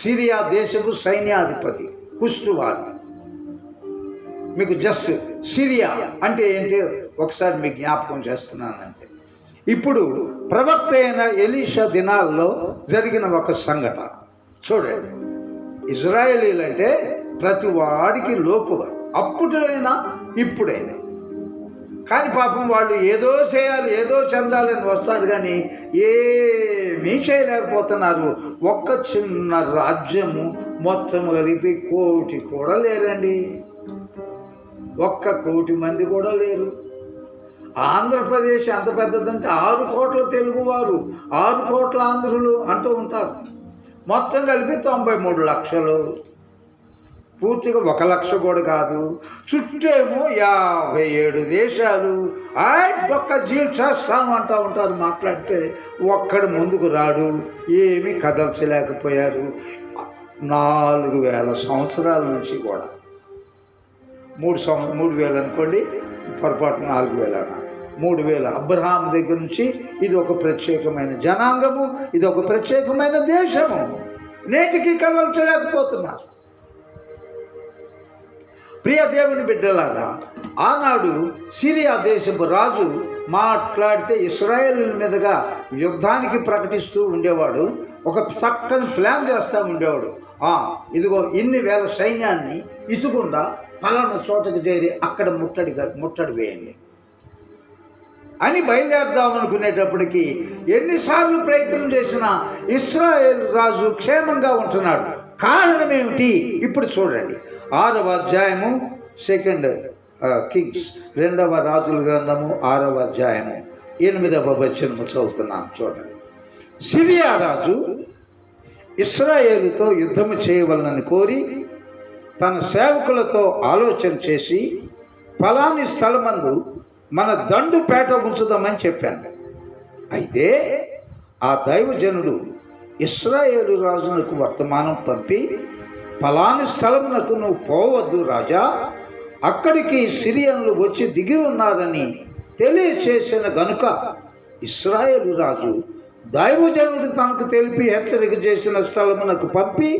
సిరియా దేశపు సైన్యాధిపతి కుష్టువాడు. మీకు జస్ట్ సిరియా అంటే ఏంటి ఒకసారి మీకు జ్ఞాపకం చేస్తున్నానంటే, ఇప్పుడు ప్రవక్త అయిన ఎలీషా దినాల్లో జరిగిన ఒక సంఘటన చూడండి. ఇజ్రాయేలీలు అంటే ప్రతి వాడికి లోకువ, అప్పుడైనా ఇప్పుడైనా. కానీ పాపం వాళ్ళు ఏదో చేయాలి, ఏదో చెందాలని వస్తారు, కానీ ఏమీ చేయలేకపోతున్నారు. ఒక్క చిన్న రాజ్యము మొత్తం కలిపి 1 కోటి కూడా లేరండి. 1 కోటి మంది కూడా లేరు. ఆంధ్రప్రదేశ్ ఎంత పెద్దదంటే 6 కోట్ల తెలుగువారు, 6 కోట్ల ఆంధ్రులు అంటూ ఉంటారు. మొత్తం కలిపి 93 లక్షలు. పూర్తిగా 1 లక్ష కూడా కాదు. చుట్టేమో 57 దేశాలు. డొక్క జీలు చేస్తామంటూ ఉంటారు. మాట్లాడితే ఒక్కడు ముందుకు రాడు. ఏమీ కదల్చలేకపోయారు. 4000 సంవత్సరాల నుంచి కూడా 3,000 అనుకోండి, పొరపాటు 4,000 అన్న 3,000 అబ్రహాం దగ్గర నుంచి ఇది ఒక ప్రత్యేకమైన జనాంగము, ఇది ఒక ప్రత్యేకమైన దేశము. నేటికి కదల్చలేకపోతున్నారు. ప్రియ దేవుని బిడ్డలారా, ఆనాడు సిరియా దేశపు రాజు మాట్లాడితే ఇశ్రాయేలు మీదుగా యుద్ధానికి ప్రకటిస్తూ ఉండేవాడు. ఒక చక్కని ప్లాన్ చేస్తూ ఉండేవాడు. ఇదిగో ఇన్ని వేల సైన్యాన్ని ఇచుకుండా పలానా చోటకు చేరి అక్కడ ముట్టడి వేయండి అని బయలుదేరదాం అనుకునేటప్పటికీ ఎన్నిసార్లు ప్రయత్నం చేసినా ఇశ్రాయేలు రాజు క్షేమంగా ఉంటున్నాడు. కారణం ఏమిటి? ఇప్పుడు చూడండి. 6వ అధ్యాయము 2 కింగ్స్, 2వ రాజుల గ్రంథము 6వ అధ్యాయము 8వ వచనము చదువుతున్నాను చూడండి. సిరియా రాజు ఇశ్రాయేలుతో యుద్ధము చేయవలనని కోరి తన సేవకులతో ఆలోచన చేసి ఫలాని స్థలమందు మన దండుపేట ఉంచుదామని చెప్పాను. అయితే ఆ దైవజనుడు ఇశ్రాయేలు రాజునకు వర్తమానం పంపి, ఫలాని స్థలమునకు నువ్వు పోవద్దు రాజా, అక్కడికి సిరియన్లు వచ్చి దిగి ఉన్నారని తెలియచేసిన గనుక ఇశ్రాయేలు రాజు దైవజనుడు తనకు తెలిపి హెచ్చరిక చేసిన స్థలమునకు పంపి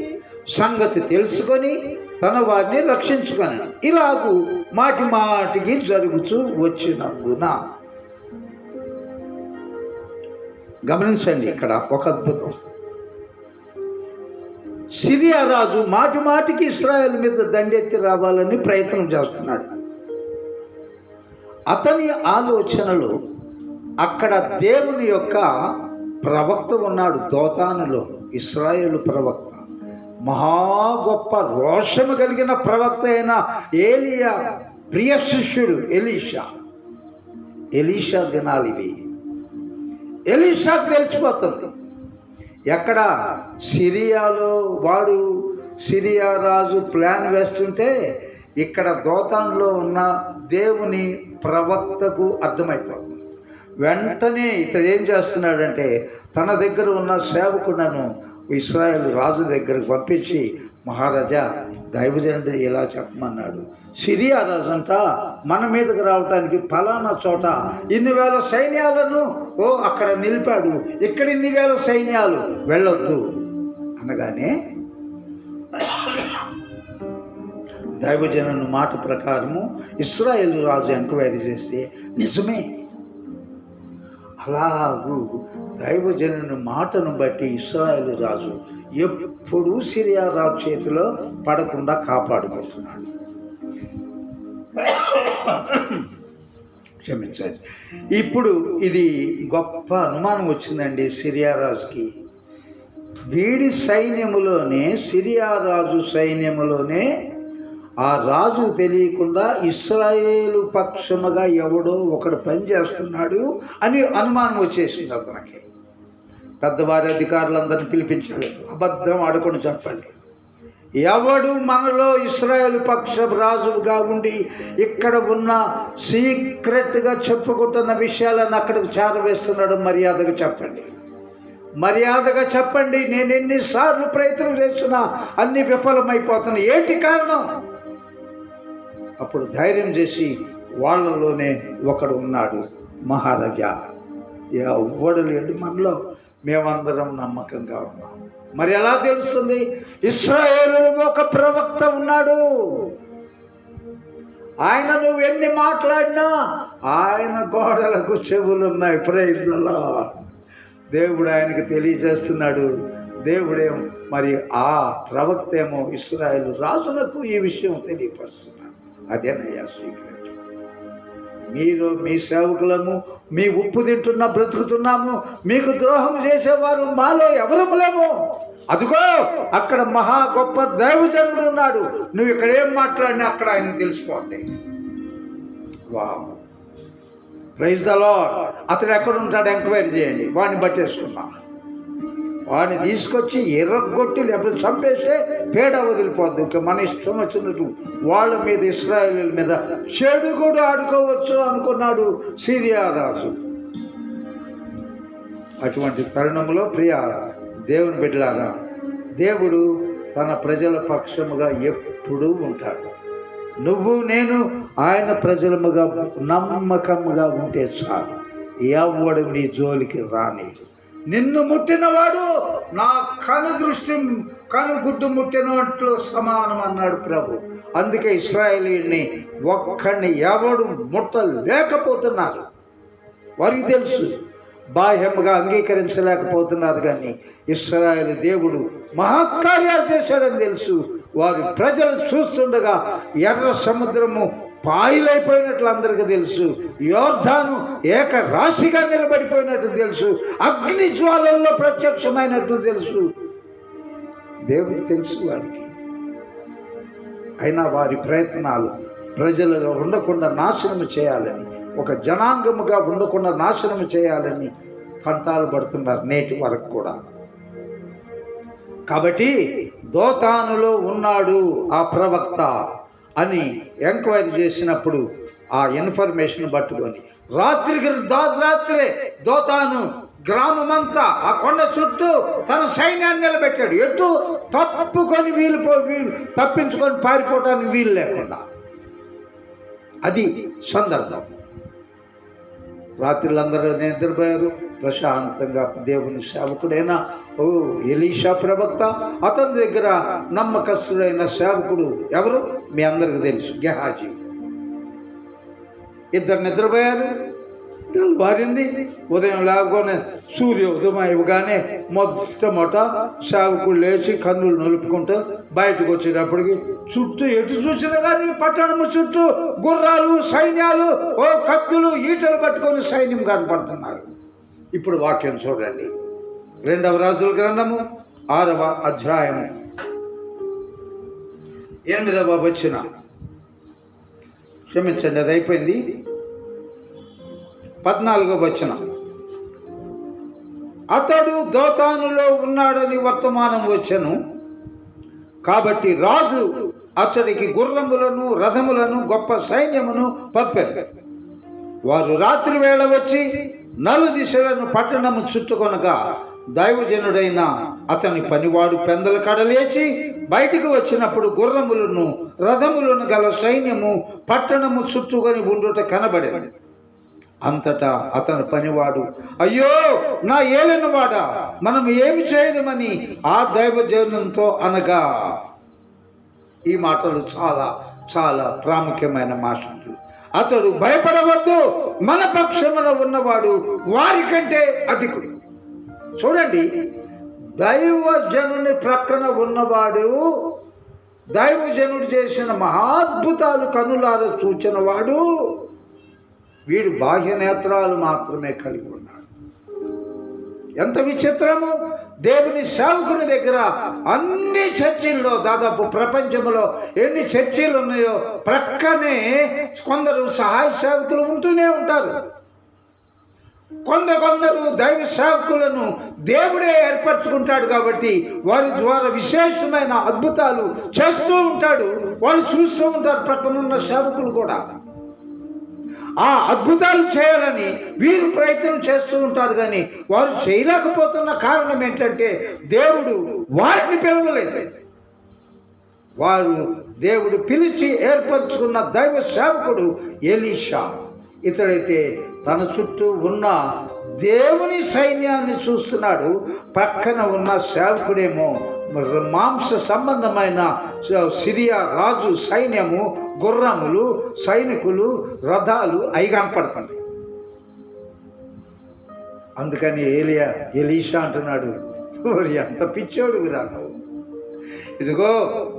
సంగతి తెలుసుకొని తన వారిని రక్షించుకొని ఇలాగూ మాటి మాటికి జరుగుతూ వచ్చినందున. గమనించండి, ఇక్కడ ఒక అద్భుతం. సిరియా రాజు మాటి మాటికి ఇశ్రాయేలు మీద దండెత్తి రావాలని ప్రయత్నం చేస్తున్నాడు. అతని ఆలోచనలు అక్కడ దేవుని యొక్క ప్రవక్త ఉన్నాడు. దోతానులో ఇశ్రాయేలు ప్రవక్త, మహా గొప్ప రోషము కలిగిన ప్రవక్త అయిన ఏలియా ప్రియ శిష్యుడు ఎలీషా దినాలు ఇవి. ఎలీషాకు తెలిసిపోతుంది ఎక్కడ సిరియాలో వాడు సిరియా రాజు ప్లాన్ వేస్తుంటే ఇక్కడ దోతాన్లో ఉన్న దేవుని ప్రవక్తకు అర్థమైపోతుంది. వెంటనే ఇతడు ఏం చేస్తున్నాడంటే తన దగ్గర ఉన్న సేవకులను ఇశ్రాయేలు రాజు దగ్గరకు పంపించి, మహారాజా దైవజనుడు ఇలా చెప్పమన్నాడు, సిరియా రాజు అంతా మన మీదకి రావటానికి ఫలానా చోట 1,000 సైన్యాలను అక్కడ నిలిపాడు, ఇక్కడ 1,000 సైన్యాలు వెళ్ళొద్దు అనగానే దైవజనుని మాట ప్రకారము ఇశ్రాయేలు రాజు ఎంక్వైరీ చేస్తే నిజమే. అలాగూ దైవజనుని మాటను బట్టి ఇశ్రాయేలు రాజు ఎప్పుడూ సిరియా రాజు చేతిలో పడకుండా కాపాడుకుంటున్నాడు. క్షమించండి. ఇప్పుడు ఇది గొప్ప అనుమానం వచ్చిందండి సిరియా రాజుకి. వీడి సైన్యములోనే, సిరియా రాజు సైన్యములోనే ఆ రాజు తెలియకుండా ఇశ్రాయేలు పక్షముగా ఎవడో ఒకడు పనిచేస్తున్నాడు అని అనుమానం వచ్చేసింది అతనికి. పెద్దవారి అధికారులందరినీ పిలిపించాడు. అబద్ధం ఆడకుండా చెప్పండి, ఎవడు మనలో ఇశ్రాయేలు పక్ష రాజుగా ఉండి ఇక్కడ ఉన్న సీక్రెట్గా చెప్పుకుంటున్న విషయాలను అక్కడికి చేరవేస్తున్నాడు, మర్యాదగా చెప్పండి, మర్యాదగా చెప్పండి. నేను ఎన్నిసార్లు ప్రయత్నం చేస్తున్నా అన్ని విఫలమైపోతున్నాయి, ఏంటి కారణం? అప్పుడు ధైర్యం చేసి వాళ్ళలోనే ఒకడు ఉన్నాడు, మహారాజా. ఎవ్వడు లేడు మనలో, మేమందరం నమ్మకంగా ఉన్నాం. మరి ఎలా తెలుస్తుంది? ఇశ్రాయేలులో ఒక ప్రవక్త ఉన్నాడు, ఆయన నువ్వు ఎన్ని మాట్లాడినా ఆయన గోడలకు చెవులున్నాయి. Praise the lord. దేవుడు ఆయనకు తెలియజేస్తున్నాడు. దేవుడేమో మరి ఆ ప్రవక్త ఏమో ఇశ్రాయేలు రాజులకు ఈ విషయం తెలియపరుస్తున్నాడు. అదేనయ్యా సీక్రెట్. మీరు మీ సేవకులము, మీ ఉప్పు తింటున్నా బ్రతుకుతున్నాము, మీకు ద్రోహం చేసేవారు మాలో ఎవరములేము. అదిగో అక్కడ మహా గొప్ప దైవజనుడు ఉన్నాడు, నువ్వు ఇక్కడ ఏం మాట్లాడినా అక్కడ ఆయన తెలిసిపోతాయి. Wow, praise the Lord. అతడు ఎక్కడ ఉంటాడు ఎంక్వైరీ చేయండి, వాడిని పట్టేసుకున్నాం. వాడిని తీసుకొచ్చి ఎర్రగొట్టి లేకపోతే చంపేస్తే పేడ వదిలిపోద్ది. ఇక మన ఇష్టం వచ్చినట్టు వాళ్ళ మీద, ఇశ్రాయేలీల మీద చెడు కూడా ఆడుకోవచ్చు అనుకున్నాడు సిరియా రాజు. అటువంటి తరుణంలో ప్రియ దేవుని బిడ్డలారా, దేవుడు తన ప్రజల పక్షముగా ఎప్పుడూ ఉంటాడు. నువ్వు నేను ఆయన ప్రజలముగా నమ్మకముగా ఉంటే చాలు, ఎవడు నీ జోలికి రానీడు. నిన్ను ముట్టినవాడు నా కనుగుడ్డు ముట్టినట్లు సమానం అన్నాడు ప్రభు. అందుకే ఇశ్రాయేలీయుల్ని ఒక్కడిని ఎవడు ముట్టలేకపోతున్నారు. వారికి తెలుసు, బాహ్యముగా అంగీకరించలేకపోతున్నారు, కానీ ఇశ్రాయేలు దేవుడు మహత్కార్యాలు చేశాడని తెలుసు. వారి ప్రజలు చూస్తుండగా ఎర్ర సముద్రము పాయలైపోయినట్లు అందరికీ తెలుసు, యోర్దాను ఏకరాశిగా నిలబడిపోయినట్టు తెలుసు, అగ్ని జ్వాలల్లో ప్రత్యక్షమైనట్లు తెలుసు. దేవుడికి తెలుసు వారికి. అయినా వారి ప్రయత్నాలు ప్రజలలో ఉండకుండా నాశనం చేయాలని, ఒక జనాంగముగా ఉండకుండా నాశనం చేయాలని పంతాలు పడుతున్నారు నేటి వరకు కూడా. కాబట్టి దోతానులో ఉన్నాడు ఆ ప్రవక్త అని ఎంక్వైరీ చేసినప్పుడు ఆ ఇన్ఫర్మేషన్ పట్టుకొని రాత్రే దోతాను గ్రామమంతా ఆ కొండ చుట్టూ తన సైన్యాన్ని నిలబెట్టాడు. ఎటు తప్పుకొని తప్పించుకొని పారిపోవడానికి వీలు లేకుండా. అది సందర్భం. రాత్రులందరూ నిద్రపోయారు ప్రశాంతంగా. దేవుని సేవకుడైన ఎలీషా ప్రవక్త, అతని దగ్గర నమ్మకస్తుడైన సేవకుడు ఎవరు మీ అందరికి తెలుసు, గెహాజీ. ఇద్దరు నిద్రపోయారు. తెల్లవారింది. ఉదయం లేవగానే సూర్యోదయం ఇవ్వగానే మొట్టమొదట సేవకుడు లేచి కన్నులు నలుపుకుంటూ బయటకు వచ్చేటప్పటికి చుట్టూ ఎటు చూసినా కానీ పట్టణము చుట్టూ గుర్రాలు, సైన్యాలు, కత్తులు, ఈటలు పట్టుకొని సైన్యం కనపడుతున్నారు. ఇప్పుడు వాక్యం చూడండి, 2వ రాజుల గ్రంథము 6వ అధ్యాయము 8వ వచనం. క్షమించండి, అది అయిపోయింది. 14వ వచనం. అతడు దోతానులో ఉన్నాడని వర్తమానం వచ్చెను, కాబట్టి రాజు అతడికి గుర్రములను, రథములను, గొప్ప సైన్యమును పంపారు. వారు రాత్రి వేళ వచ్చి నలుదిశలను పట్టణము చుట్టుకొనగా దైవజనుడైన అతని పనివాడు పెందల కడలేచి బయటికి వచ్చినప్పుడు గుర్రములను, రథములను గల సైన్యము పట్టణము చుట్టుకొని ఉండుట కనబడేది. అంతటా అతని పనివాడు, అయ్యో నా ఏలినవాడా, మనం ఏమి చేయదమని ఆ దైవజనునితో అనగా, ఈ మాటలు చాలా చాలా ప్రాముఖ్యమైన మాటలు. అతడు భయపడవద్దు, మన పక్షమున ఉన్నవాడు వారికంటే అధికుడు. చూడండి, దైవజనుని ప్రక్కన ఉన్నవాడు, దైవజనుడు చేసిన మహాద్భుతాలు కనులారా చూచిన వాడు, వీడు బాహ్య నేత్రాలు మాత్రమే కలిగి ఉన్నాడు. ఎంత విచిత్రము! దేవుని సేవకుని దగ్గర అన్ని చర్చిల్లో, దాదాపు ప్రపంచంలో ఎన్ని చర్చిలు ఉన్నాయో ప్రక్కనే కొందరు సహాయ సేవకులు ఉంటూనే ఉంటారు. కొందరు దైవ సేవకులను దేవుడే ఏర్పరచుకుంటాడు కాబట్టి వారి ద్వారా విశేషమైన అద్భుతాలు చేస్తూ ఉంటాడు. వాళ్ళు చూస్తూ ఉంటారు ప్రక్కనున్న సేవకులు కూడా. ఆ అద్భుతాలు చేయాలని వీరు ప్రయత్నం చేస్తూ ఉంటారు, కానీ వారు చేయలేకపోతున్న కారణం ఏంటంటే దేవుడు వారిని పిలవలేదు. వారు దేవుడు పిలిచి ఏర్పరచుకున్న దైవ సేవకుడు ఎలీషా. ఇతడైతే తన చుట్టూ ఉన్న దేవుని సైన్యాన్ని చూస్తున్నాడు. పక్కన ఉన్న సేవకుడేమో మాంస సంబంధమైన సిరియా రాజు సైన్యము, గుర్రములు, సైనికులు, రథాలు అవి కనపడుతున్నాయి. అందుకని ఎలీషా అంటున్నాడు, ఎంత పిచ్చోడు విరాను, ఇదిగో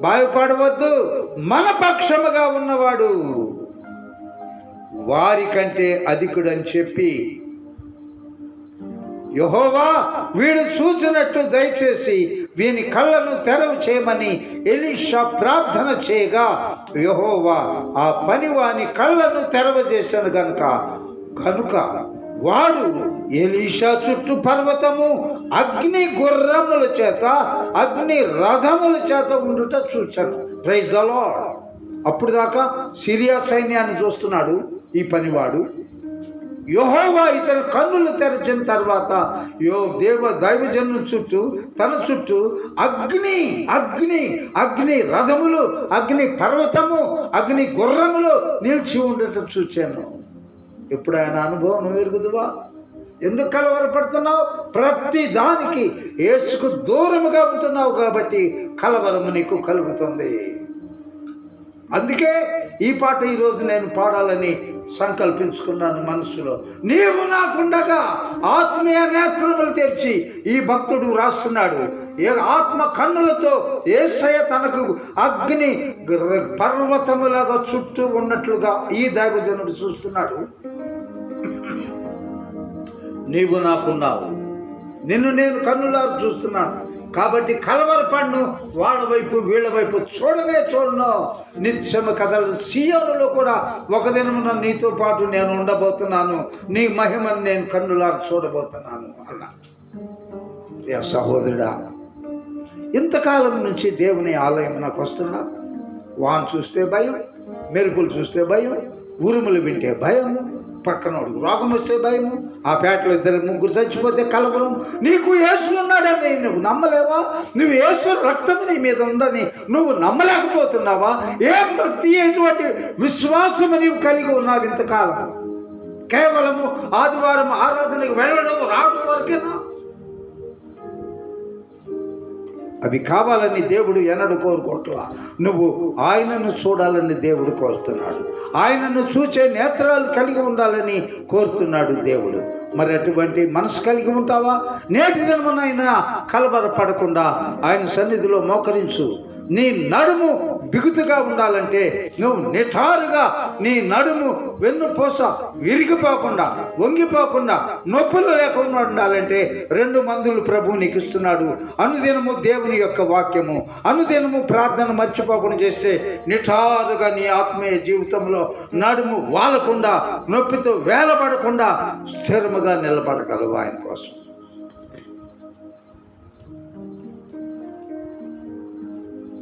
భయపడవద్దు, మన పక్షముగా ఉన్నవాడు వారికంటే అధికుడని చెప్పి, యెహోవా వీడు చూసినట్టు దయచేసి వీని కళ్ళను తెరవు చేయమని ఎలీషా ప్రార్థన చేయగా, యెహోవా ఆ పనివాని కళ్ళను తెరవజేశాను కనుక వాడు ఎలీషా చుట్టూ పర్వతము, అగ్ని గుర్రముల చేత, అగ్ని రథముల చేత ఉండుట చూచాను. Praise the lord. అప్పుడు దాకా సిరియా సైన్యాన్ని చూస్తున్నాడు ఈ పనివాడు. యెహోవా ఇతని కన్నులు తెరచిన తర్వాత దైవజను చుట్టూ, తన చుట్టూ అగ్ని అగ్ని అగ్ని రథములు, అగ్ని పర్వతము, అగ్ని గుర్రములు నిలిచి ఉండటం చూచాను. ఎప్పుడు ఆయన అనుభవం నువ్వు ఎరుగుదువా? ఎందుకు కలవరపడుతున్నావు? ప్రతి దానికి యేసుకు దూరముగా ఉంటున్నావు కాబట్టి కలవరము నీకు కలుగుతుంది. అందుకే ఈ పాట ఈరోజు నేను పాడాలని సంకల్పించుకున్నాను మనసులో. నీవు నాకుండగా ఆత్మీయ నేత్రములు తెరిచి ఈ భక్తుడు రాస్తున్నాడు. ఆత్మ కన్నులతో యేసయ్య తనకు అగ్ని పర్వతములాగా చుట్టూ ఉన్నట్లుగా ఈ దైవజనుడు చూస్తున్నాడు. నీవు నాకున్నావు, నిన్ను నేను కన్నులారు చూస్తున్నాను కాబట్టి కలవరపడ్ను, వాళ్ళ వైపు వీళ్ళ వైపు చూడను. నిత్యము కథలు సీయోనులో కూడా ఒక దినమున నీతో పాటు నేను ఉండబోతున్నాను, నీ మహిమను నేను కన్నులారు చూడబోతున్నాను అన్నా. సహోదరుడా, ఇంతకాలం నుంచి దేవుని ఆలయం నాకు వస్తున్నా. వాన్ చూస్తే భయం, మెరుపులు చూస్తే భయం, ఉరుములు వింటే భయం, పక్కనోడు రోగం వస్తే భయము, ఆ పేటలో 2-3 చచ్చిపోతే కలవరం. నీకు యేసు ఉన్నాడని నువ్వు నమ్మలేవా? నువ్వు యేసు రక్తము నీ మీద ఉందని నువ్వు నమ్మలేకపోతున్నావా? ఏం భక్తి, ఎటువంటి విశ్వాసము నీవు కలిగి ఉన్నావు ఇంతకాలం? కేవలము ఆదివారం ఆరాధనకు వెళ్ళడం, రావడం వరకేనా? అవి కావాలని దేవుడు ఎన్నడూ కోరుకోవట్లా. నువ్వు ఆయనను చూడాలని దేవుడు కోరుతున్నాడు. ఆయనను చూచే నేత్రాలు కలిగి ఉండాలని కోరుతున్నాడు దేవుడు. మరి అటువంటి మనసు కలిగి ఉంటావా? నేటి దినమునైనా కలవరపడకుండా ఆయన సన్నిధిలో మోకరించు. నీ నడుము బిగుతుగా ఉండాలంటే నువ్వు నిఠారుగా, నీ నడుము వెన్నుపూస విరిగిపోకుండా, వంగిపోకుండా, నొప్పులు లేకుండా ఉండాలంటే 2 మందులు ప్రభువు నీకు ఇస్తున్నాడు. అనుదినము దేవుని యొక్క వాక్యము, అనుదినము ప్రార్థన మర్చిపోకుండా చేస్తే నిఠారుగా నీ ఆత్మీయ జీవితంలో నడుము వాలకుండా, నొప్పితో వేలబడకుండా స్థిరముగా నిలబడగలవు ఆయన కోసం.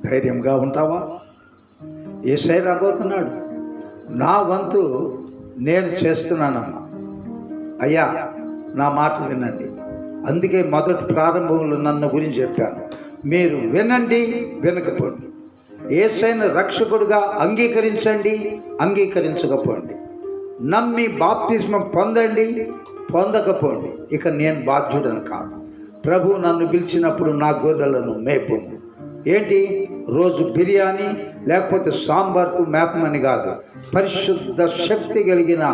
ధైర్యంగా ఉంటావా? యేసయ్య రాబోతున్నాడు. నా వంతు నేను చేస్తున్నానమ్మా. అయ్యా, నా మాట వినండి. అందుకే మొదటి ప్రారంభంలో నన్ను గురించి చెప్పాను. మీరు వినండి, వినకపోండి. యేసయ్యను రక్షకుడుగా అంగీకరించండి, అంగీకరించకపోండి. నమ్మి బాప్తిస్మం పొందండి, పొందకపోండి. ఇక నేను బాధ్యుడను కాదు. ప్రభువు నన్ను పిలిచినప్పుడు నా గొర్రెలను మేపును. ఏంటి? రోజు బిర్యానీ, లేకపోతే సాంబార్కు మేపమని కాదు. పరిశుద్ధ శక్తి కలిగిన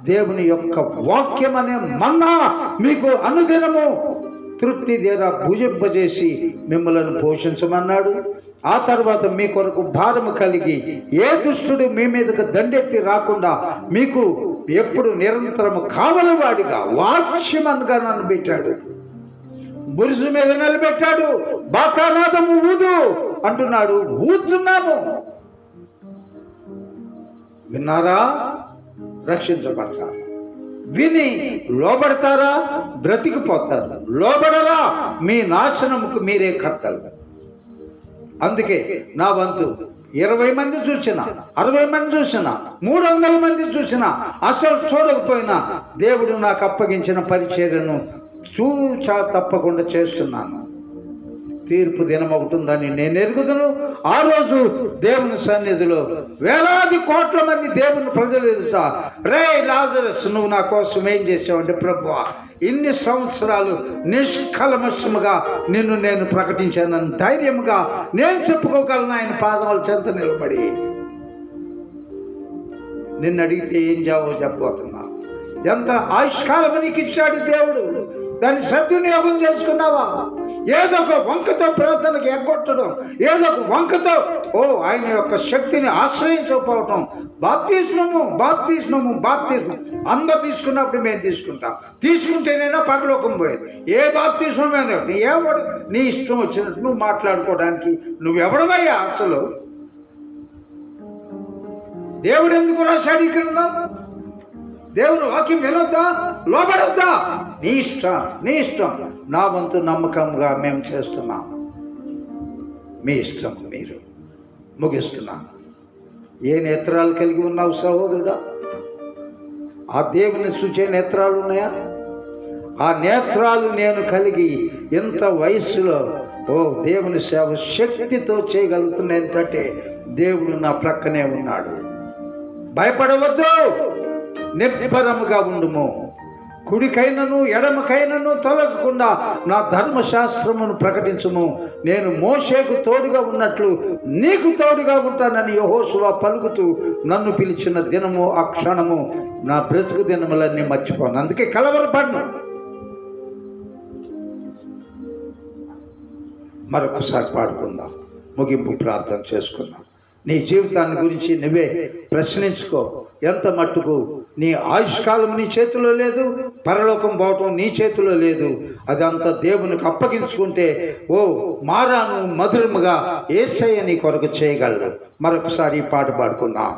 దేవుని యొక్క వాక్యం అనే మన్నా మీకు అనుదినము తృప్తి తీరా భుజింపజేసి మిమ్మల్ని పోషించమన్నాడు. ఆ తర్వాత మీ కొరకు భారము కలిగి ఏ దుష్టుడు మీ మీదకు దండెత్తి రాకుండా మీకు ఎప్పుడు నిరంతరము కావలవాడిగా వాచ్యమన్గా నన్ను పెట్టాడు. బురుసు మీద నిలబెట్టాడు. బాకానాదము ఊదు అంటున్నాడు. ఊదుతున్నాము. విన్నారా? రక్షించబడతారు. విని లోబడతారా? బ్రతికిపోతారు. లోబడరా? మీ నాశనముకు మీరే కర్తలు. అందుకే నా వంతు 20 మంది చూసిన, 60 మంది చూసిన, 300 మంది చూసిన, అసలు చూడకపోయినా దేవుడు నాకు అప్పగించిన పరిచర్యను చూచా తప్పకుండా చేస్తున్నాను. తీర్పు దినం అవుతుందని నేను ఎరుగుదును. ఆ రోజు దేవుని సన్నిధిలో వేలాది కోట్ల మంది దేవుని ప్రజలు ఎదుట, రే లాజరస్ నువ్వు నా కోసం ఏం చేసావంటే, ప్రభువా ఇన్ని సంవత్సరాలు నిష్కల్మషముగా నిన్ను నేను ప్రకటించానని ధైర్యముగా నేను చెప్పుకోగలను. ఆయన పాదముల చెంత నిలబడి నిన్ను అడిగితే ఏం జవాబు చెప్పబోతున్నా? ఎంత ఆయుష్కాలం నీకు ఇచ్చాడు దేవుడు, దాన్ని సద్వినియోగం చేసుకున్నావా? ఏదో ఒక వంకతో ప్రార్థనకు ఎగ్గొట్టడం, ఏదో ఒక వంకతో ఆయన యొక్క శక్తిని ఆశ్రయించకపోవటం. బాప్తిస్మము అందరు తీసుకున్నప్పుడు మేము తీసుకుంటాం. తీసుకుంటేనైనా పరలోకం పోయేది. ఏ బాప్తిస్మమైనా ఎవడు నీ ఇష్టం వచ్చినట్టు నువ్వు మాట్లాడుకోవడానికి నువ్వెవడమయ్యా? అసలు దేవుడు ఎందుకు రాశాడు ఈ క్రింద? దేవుని వాక్యం వినొద్దా? లోబడొద్దా? నీ ఇష్టం. నా వంతు నమ్మకంగా మేము చేస్తున్నాం. మీ ఇష్టం మీరు. ముగిస్తున్నాను. ఏ నేత్రాలు కలిగి ఉన్నావు సహోదరుడా? ఆ దేవుని చూచే నేత్రాలు ఉన్నాయా? ఆ నేత్రాలు నేను కలిగి ఇంత వయస్సులో దేవుని సేవ శక్తితో చేయగలుగుతున్నా. ఏంటంటే దేవుడు నా ప్రక్కనే ఉన్నాడు. భయపడవద్దు, నిబ్బరముగా ఉండుము. కుడికైనను ఎడమకైనను తొలగకుండా నా ధర్మశాస్త్రమును ప్రకటించుము. నేను మోషేకు తోడుగా ఉన్నట్లు నీకు తోడుగా ఉంటానని యెహోషువ పలుకుతూ నన్ను పిలిచిన దినము ఆ క్షణము నా బ్రతుకు దినములన్నీ మర్చిపోను. అందుకే కలవరపడను. మరొకసారి పాడుకుందాం. ముగింపు ప్రార్థన చేసుకుందాం. నీ జీవితాన్ని గురించి నువ్వే ప్రశ్నించుకో. ఎంత మట్టుకు నీ ఆయుష్కాలం నీ చేతిలో లేదు, పరలోకం పోవటం నీ చేతిలో లేదు. అదంతా దేవునికి అప్పగించుకుంటే మారాను మధురముగా యేసయ్య నీ కొరకు చేయగలరు. మరొకసారి ఈ పాట పాడుకుందాం.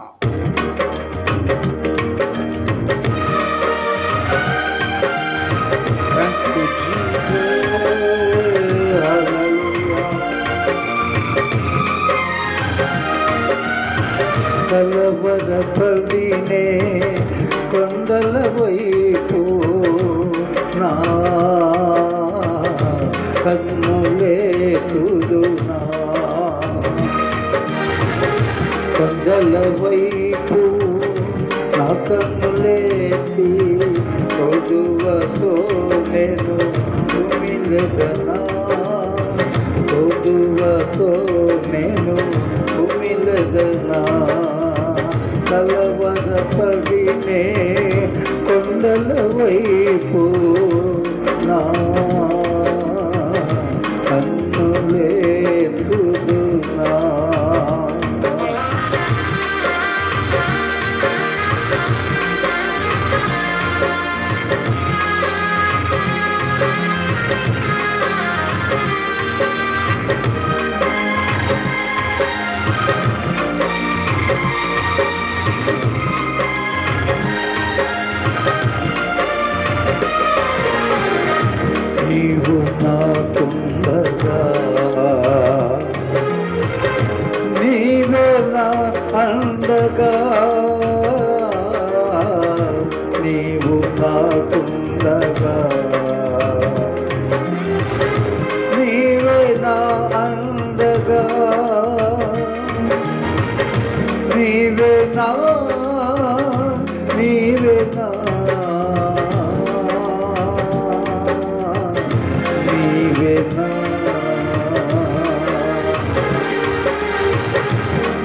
కలవరపడినే కొండల వైపు నా కన్నులేతుదునా, కొండల వైపు నా కన్నులేతి కొదువతో నేను ఉమిలెదనా, కొదువతో నేను ఉమిలెదనా. కలవరపడినే కొండల వైపు నా కన్నులేతుదునా. నీవు నాకుండగా నీవే నా అండగా, నీవు నాకుండగా నీవే నా అండగా, నీవే నా నీవే నా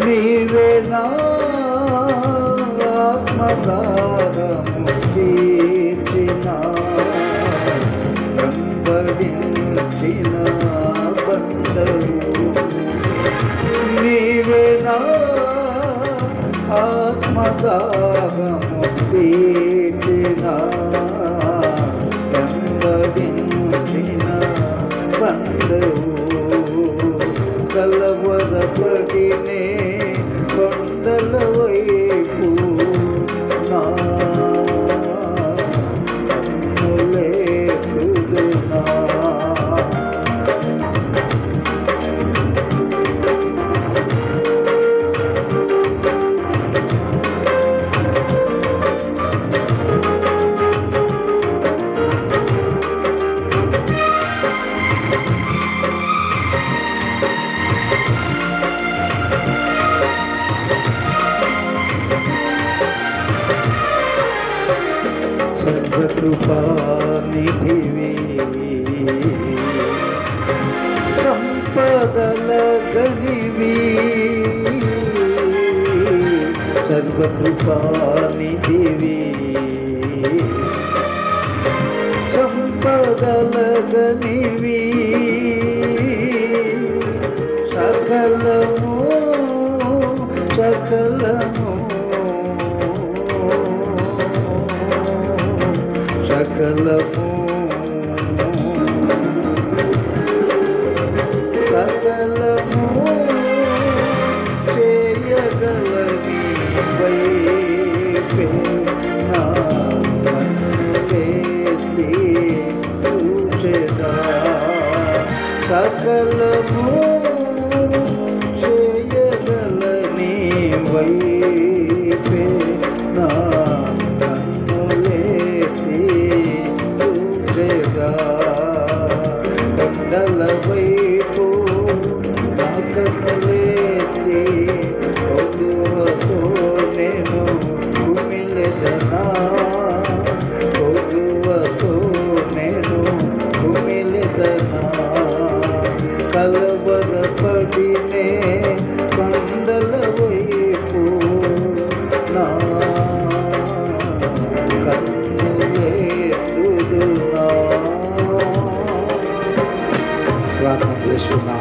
నీవే ఆత్మదాహము తీర్చిన వెంబడించిన బండవు నీవే నా ఆత్మదాహము తీర్చిన వెంబడించిన బండవు కలవరపడినే కొండల వైపు నా కన్నులేదునా సర్వకృపానిధివి సంపదల గనివి సర్వకృపానిధివి సంపదల గనివి సకలము సకలము సకలము సకలము చేయగలని వైపే నా కన్నులేసి చూచెదా సకలము చేయగలని వైపే నా కొండల వైపు నా కన్నులేసి పొదువతో నేను కుమిలెదనా పొదువతో నేను కుమిలెదనా కలవరపడినే కొండల వైపు నా కన్నులేదునా ప్రార్థన చేస్తున్నా.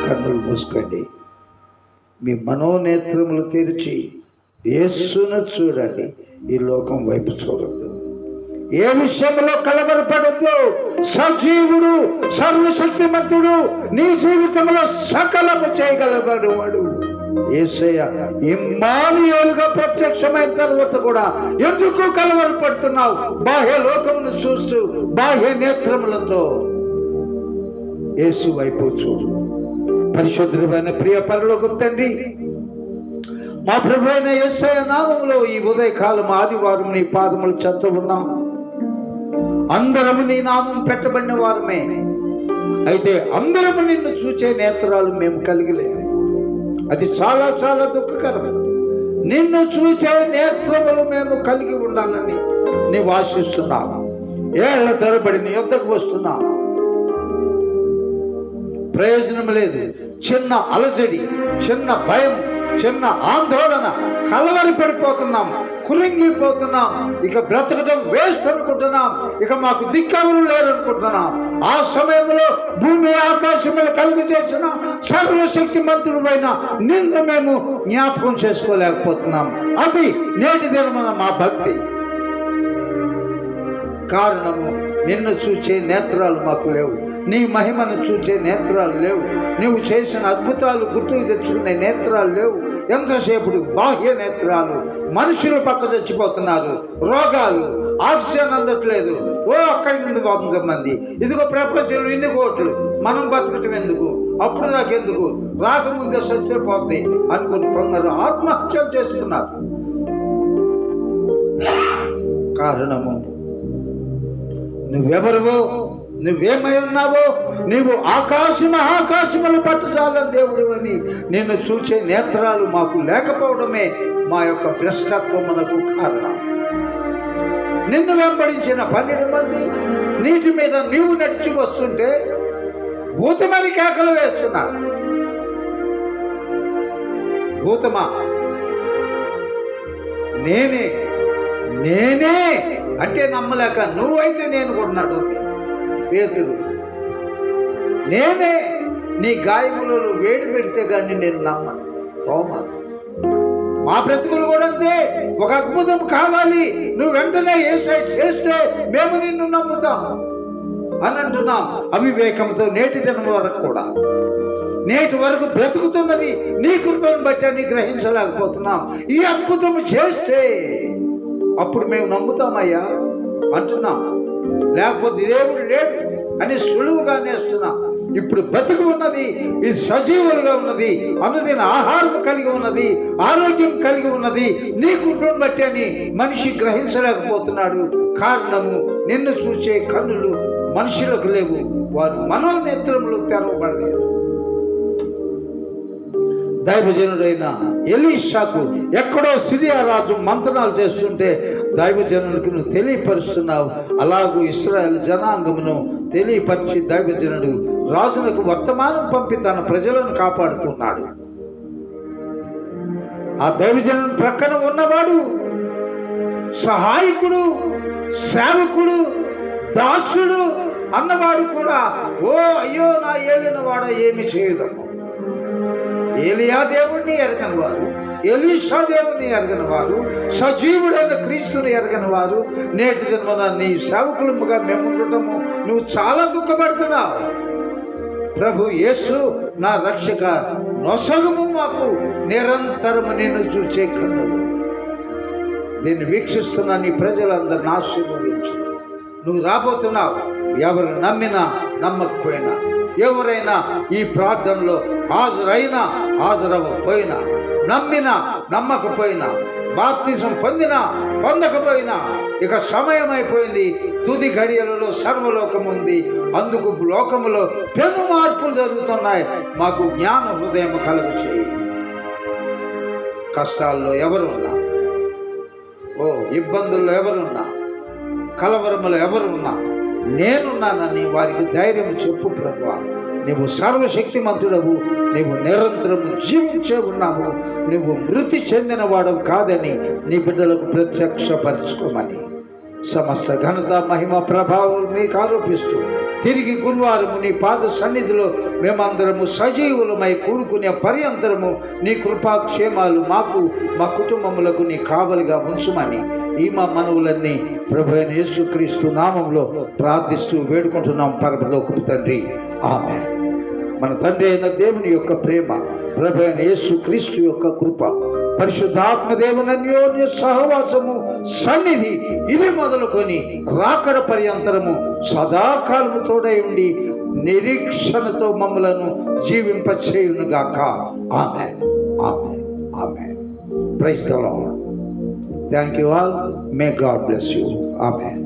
కన్నులు మూసుకోండి, మీ మనోనేత్రములు తెరిచి యేసును చూడండి. ఈ లోకం వైపు చూడద్దు, ఏ విషయంలో కలవరపడద్దు. సజీవుడు, సర్వశక్తిమంతుడు, నీ జీవితంలో సకలము చేయగలవాడు యేసయ్య. ఇమ్మానుయేలుగా ప్రత్యక్షమైన తర్వాత కూడా ఎందుకు కలవరపడుతున్నావు? బాహ్య లోకమును చూస్తూ బాహ్య నేత్రములతో యేసు వైపు చూడు. పరిశుద్ధమైన ప్రియ పరలోకపు తండ్రి, మా ప్రభు అయిన యేసయ్య నామములో ఈ ఉదయకాలం ఆదివారం నీ పాదములు చెంత ఉన్నాం. అందరము నీ నామం పెట్టబడిన వారమే. అయితే అందరము నిన్ను చూచే నేత్రాలు మేము కలిగిలేము. అది చాలా చాలా దుఃఖకరం. నిన్ను చూచే నేత్రములు మేము కలిగి ఉండాలని నీవు ఆశిస్తున్నావు. ఏళ్ల తరబడి నీ యొద్దకు వస్తున్నావు, ప్రయోజనం లేదు. చిన్న అలజడి, చిన్న భయం, చిన్న ఆందోళన, కలవరి పడిపోతున్నాం, కురింగిపోతున్నాం. ఇక బ్రతకడం వేస్ట్ అనుకుంటున్నాం, ఇక మాకు దిక్కెవరు లేరనుకుంటున్నాం. ఆ సమయంలో భూమి ఆకాశములు కలుగు చేసిన సర్వశక్తిమంతుడు అయిన నిన్ను మేము జ్ఞాపకం చేసుకోలేకపోతున్నాం. అది నేటి దినమున మా భక్తి. కారణము, నిన్ను చూచే నేత్రాలు మాకు లేవు, నీ మహిమను చూచే నేత్రాలు లేవు, నీవు చేసిన అద్భుతాలు గుర్తుకు తెచ్చుకునే నేత్రాలు లేవు. ఎంతసేపుడు బాహ్య నేత్రాలు. మనుషులు పక్క చచ్చిపోతున్నారు, రోగాలు, ఆక్సిజన్ అందట్లేదు. అక్కడి నుండి 100 మంది, ఇదిగో ప్రపంచంలో ఇన్ని కోట్లు, మనం బతకటం ఎందుకు, అప్పుడు దాకెందుకు, రాకముందే చచ్చిపోద్ది అనుకుని కొందరు ఆత్మహత్యలు చేస్తున్నారు. కారణము, నువ్వెవరువో, నువ్వేమై ఉన్నావో, నీవు ఆకాశములు పట్టజాలని దేవుడు అని నిన్ను చూచే నేత్రాలు మాకు లేకపోవడమే మా యొక్క భ్రష్టత్వమునకు కారణం. నిన్ను వెంబడించిన 12 మంది నీటి మీద నీవు నడిచి వస్తుంటే భూతమని కేకలు వేస్తున్నారు. భూతమా, నేనే నేనే అంటే నమ్మలేక నువ్వైతే నేను కొన్నాడు పేతురు. నేనే నీ గాయములలో వేడి పెడితే కానీ నేను నమ్మను. తోమ మా బ్రతుకులు కూడా అంతే. ఒక అద్భుతం కావాలి, నువ్వు వెంటనే యేసయ్య చేస్తే మేము నిన్ను నమ్ముతాం అని అంటున్నాం. అవివేకంతో నేటి దినం వరకు కూడా, నేటి వరకు బ్రతుకుతున్నది నీ కృపను బట్టి అని గ్రహించలేకపోతున్నాం. ఈ అద్భుతం చేస్తే అప్పుడు మేము నమ్ముతామయ్యా అంటున్నాం. లేకపోతే దేవుడు లేడు అని సులువుగా నేస్తున్నాం. ఇప్పుడు బతుకు ఉన్నది, ఇది సజీవులుగా ఉన్నది, అనుదిన ఆహారం కలిగి ఉన్నది, ఆరోగ్యం కలిగి ఉన్నది నీ కృపను బట్టి అని మనిషి గ్రహించలేకపోతున్నాడు. కారణము నిన్ను చూసే కన్నులు మనుషులకు లేవు, వారు మనోనేత్రములు తెరవబడలేదు. దైవజనుడైన ఎలీషాకు ఎక్కడో సిరియా రాజు మంత్రాలు చేస్తుంటే దైవజనుడికి నువ్వు తెలియపరుస్తున్నావు. అలాగూ ఇశ్రాయేలు జనాంగమును తెలియపరిచి దైవజనుడు రాజునకు వర్తమానం పంపి తన ప్రజలను కాపాడుతున్నాడు. ఆ దైవజనుడి ప్రక్కన ఉన్నవాడు సహాయకుడు, సేవకుడు, దాసుడు అన్నవాడు కూడా ఓ అయ్యో నా ఏలిన వాడ ఏమి చేయదమ్మా. ఏలియా దేవుణ్ణి ఎరగని వారు, ఎలీషా దేవుణ్ణి ఎరగని వారు, సజీవుడైన క్రీస్తుని ఎరగని వారు నేటి దినమున నీ సేవకులముగా మేము ఉండటము నువ్వు చాలా దుఃఖపడుతున్నావు. ప్రభు యేసు నా రక్షక నొసగము మాకు నిరంతరము నిన్ను చూచే కన్నులు. దీన్ని వీక్షిస్తున్న నీ ప్రజలందరిని ఆశీర్వదించు. నువ్వు రాబోతున్నావు. ఎవరు నమ్మినా నమ్మకపోయినా, ఎవరైనా ఈ ప్రార్థనలో హాజరైనా హాజరవ్వకపోయినా, నమ్మినా నమ్మకపోయినా, బాప్తిజం పొందినా పొందకపోయినా ఇక సమయం అయిపోయింది. తుది గడియలలో సర్వలోకం ఉంది. అందుకు లోకములో పెను మార్పులు జరుగుతున్నాయి. మాకు జ్ఞాన హృదయం కలుగు చేయి. కష్టాల్లో ఎవరున్నా, ఇబ్బందుల్లో ఎవరున్నా, కలవరములు ఎవరున్నా నేనున్నానని వారికి ధైర్యం చెప్పు. ప్రభువా, నువ్వు సర్వశక్తిమంతుడవు, నువ్వు నిరంతరం జీవించే ఉన్నావు, నువ్వు మృతి చెందిన వాడవు కాదని నీ బిడ్డలకు ప్రత్యక్షపరచుకోమని సమస్త ఘనత మహిమ ప్రభావం మీకు ఆరోపిస్తూ తిరిగి గురువారము నీ పాద సన్నిధిలో మేమందరము సజీవులమై కూడుకునే పర్యంతరము నీ కృపాక్షేమాలు మాకు మా కుటుంబములకు నీ కావలిగా ఉంచుమని ఈ మా మనవులన్నీ ప్రభు అయిన యేసుక్రీస్తు నామంలో ప్రార్థిస్తూ వేడుకుంటున్నాం పరలోకపు తండ్రి. ఆమేన్. మన తండ్రి అయిన దేవుని యొక్క ప్రేమ, ప్రభు అయిన యేసుక్రీస్తు యొక్క కృప, పరిశుద్ధాత్మ దేవుని అన్యోన్య సహవాసము సన్నిధి ఇది మొదలుకొని రాకడ పర్యంతరము సదాకాలము తోడై ఉండి నిరీక్షణతో మమ్మలను జీవింపచేయునుగాక. Amen, amen, amen. Praise the lord. Thank you all. May God bless you. Amen.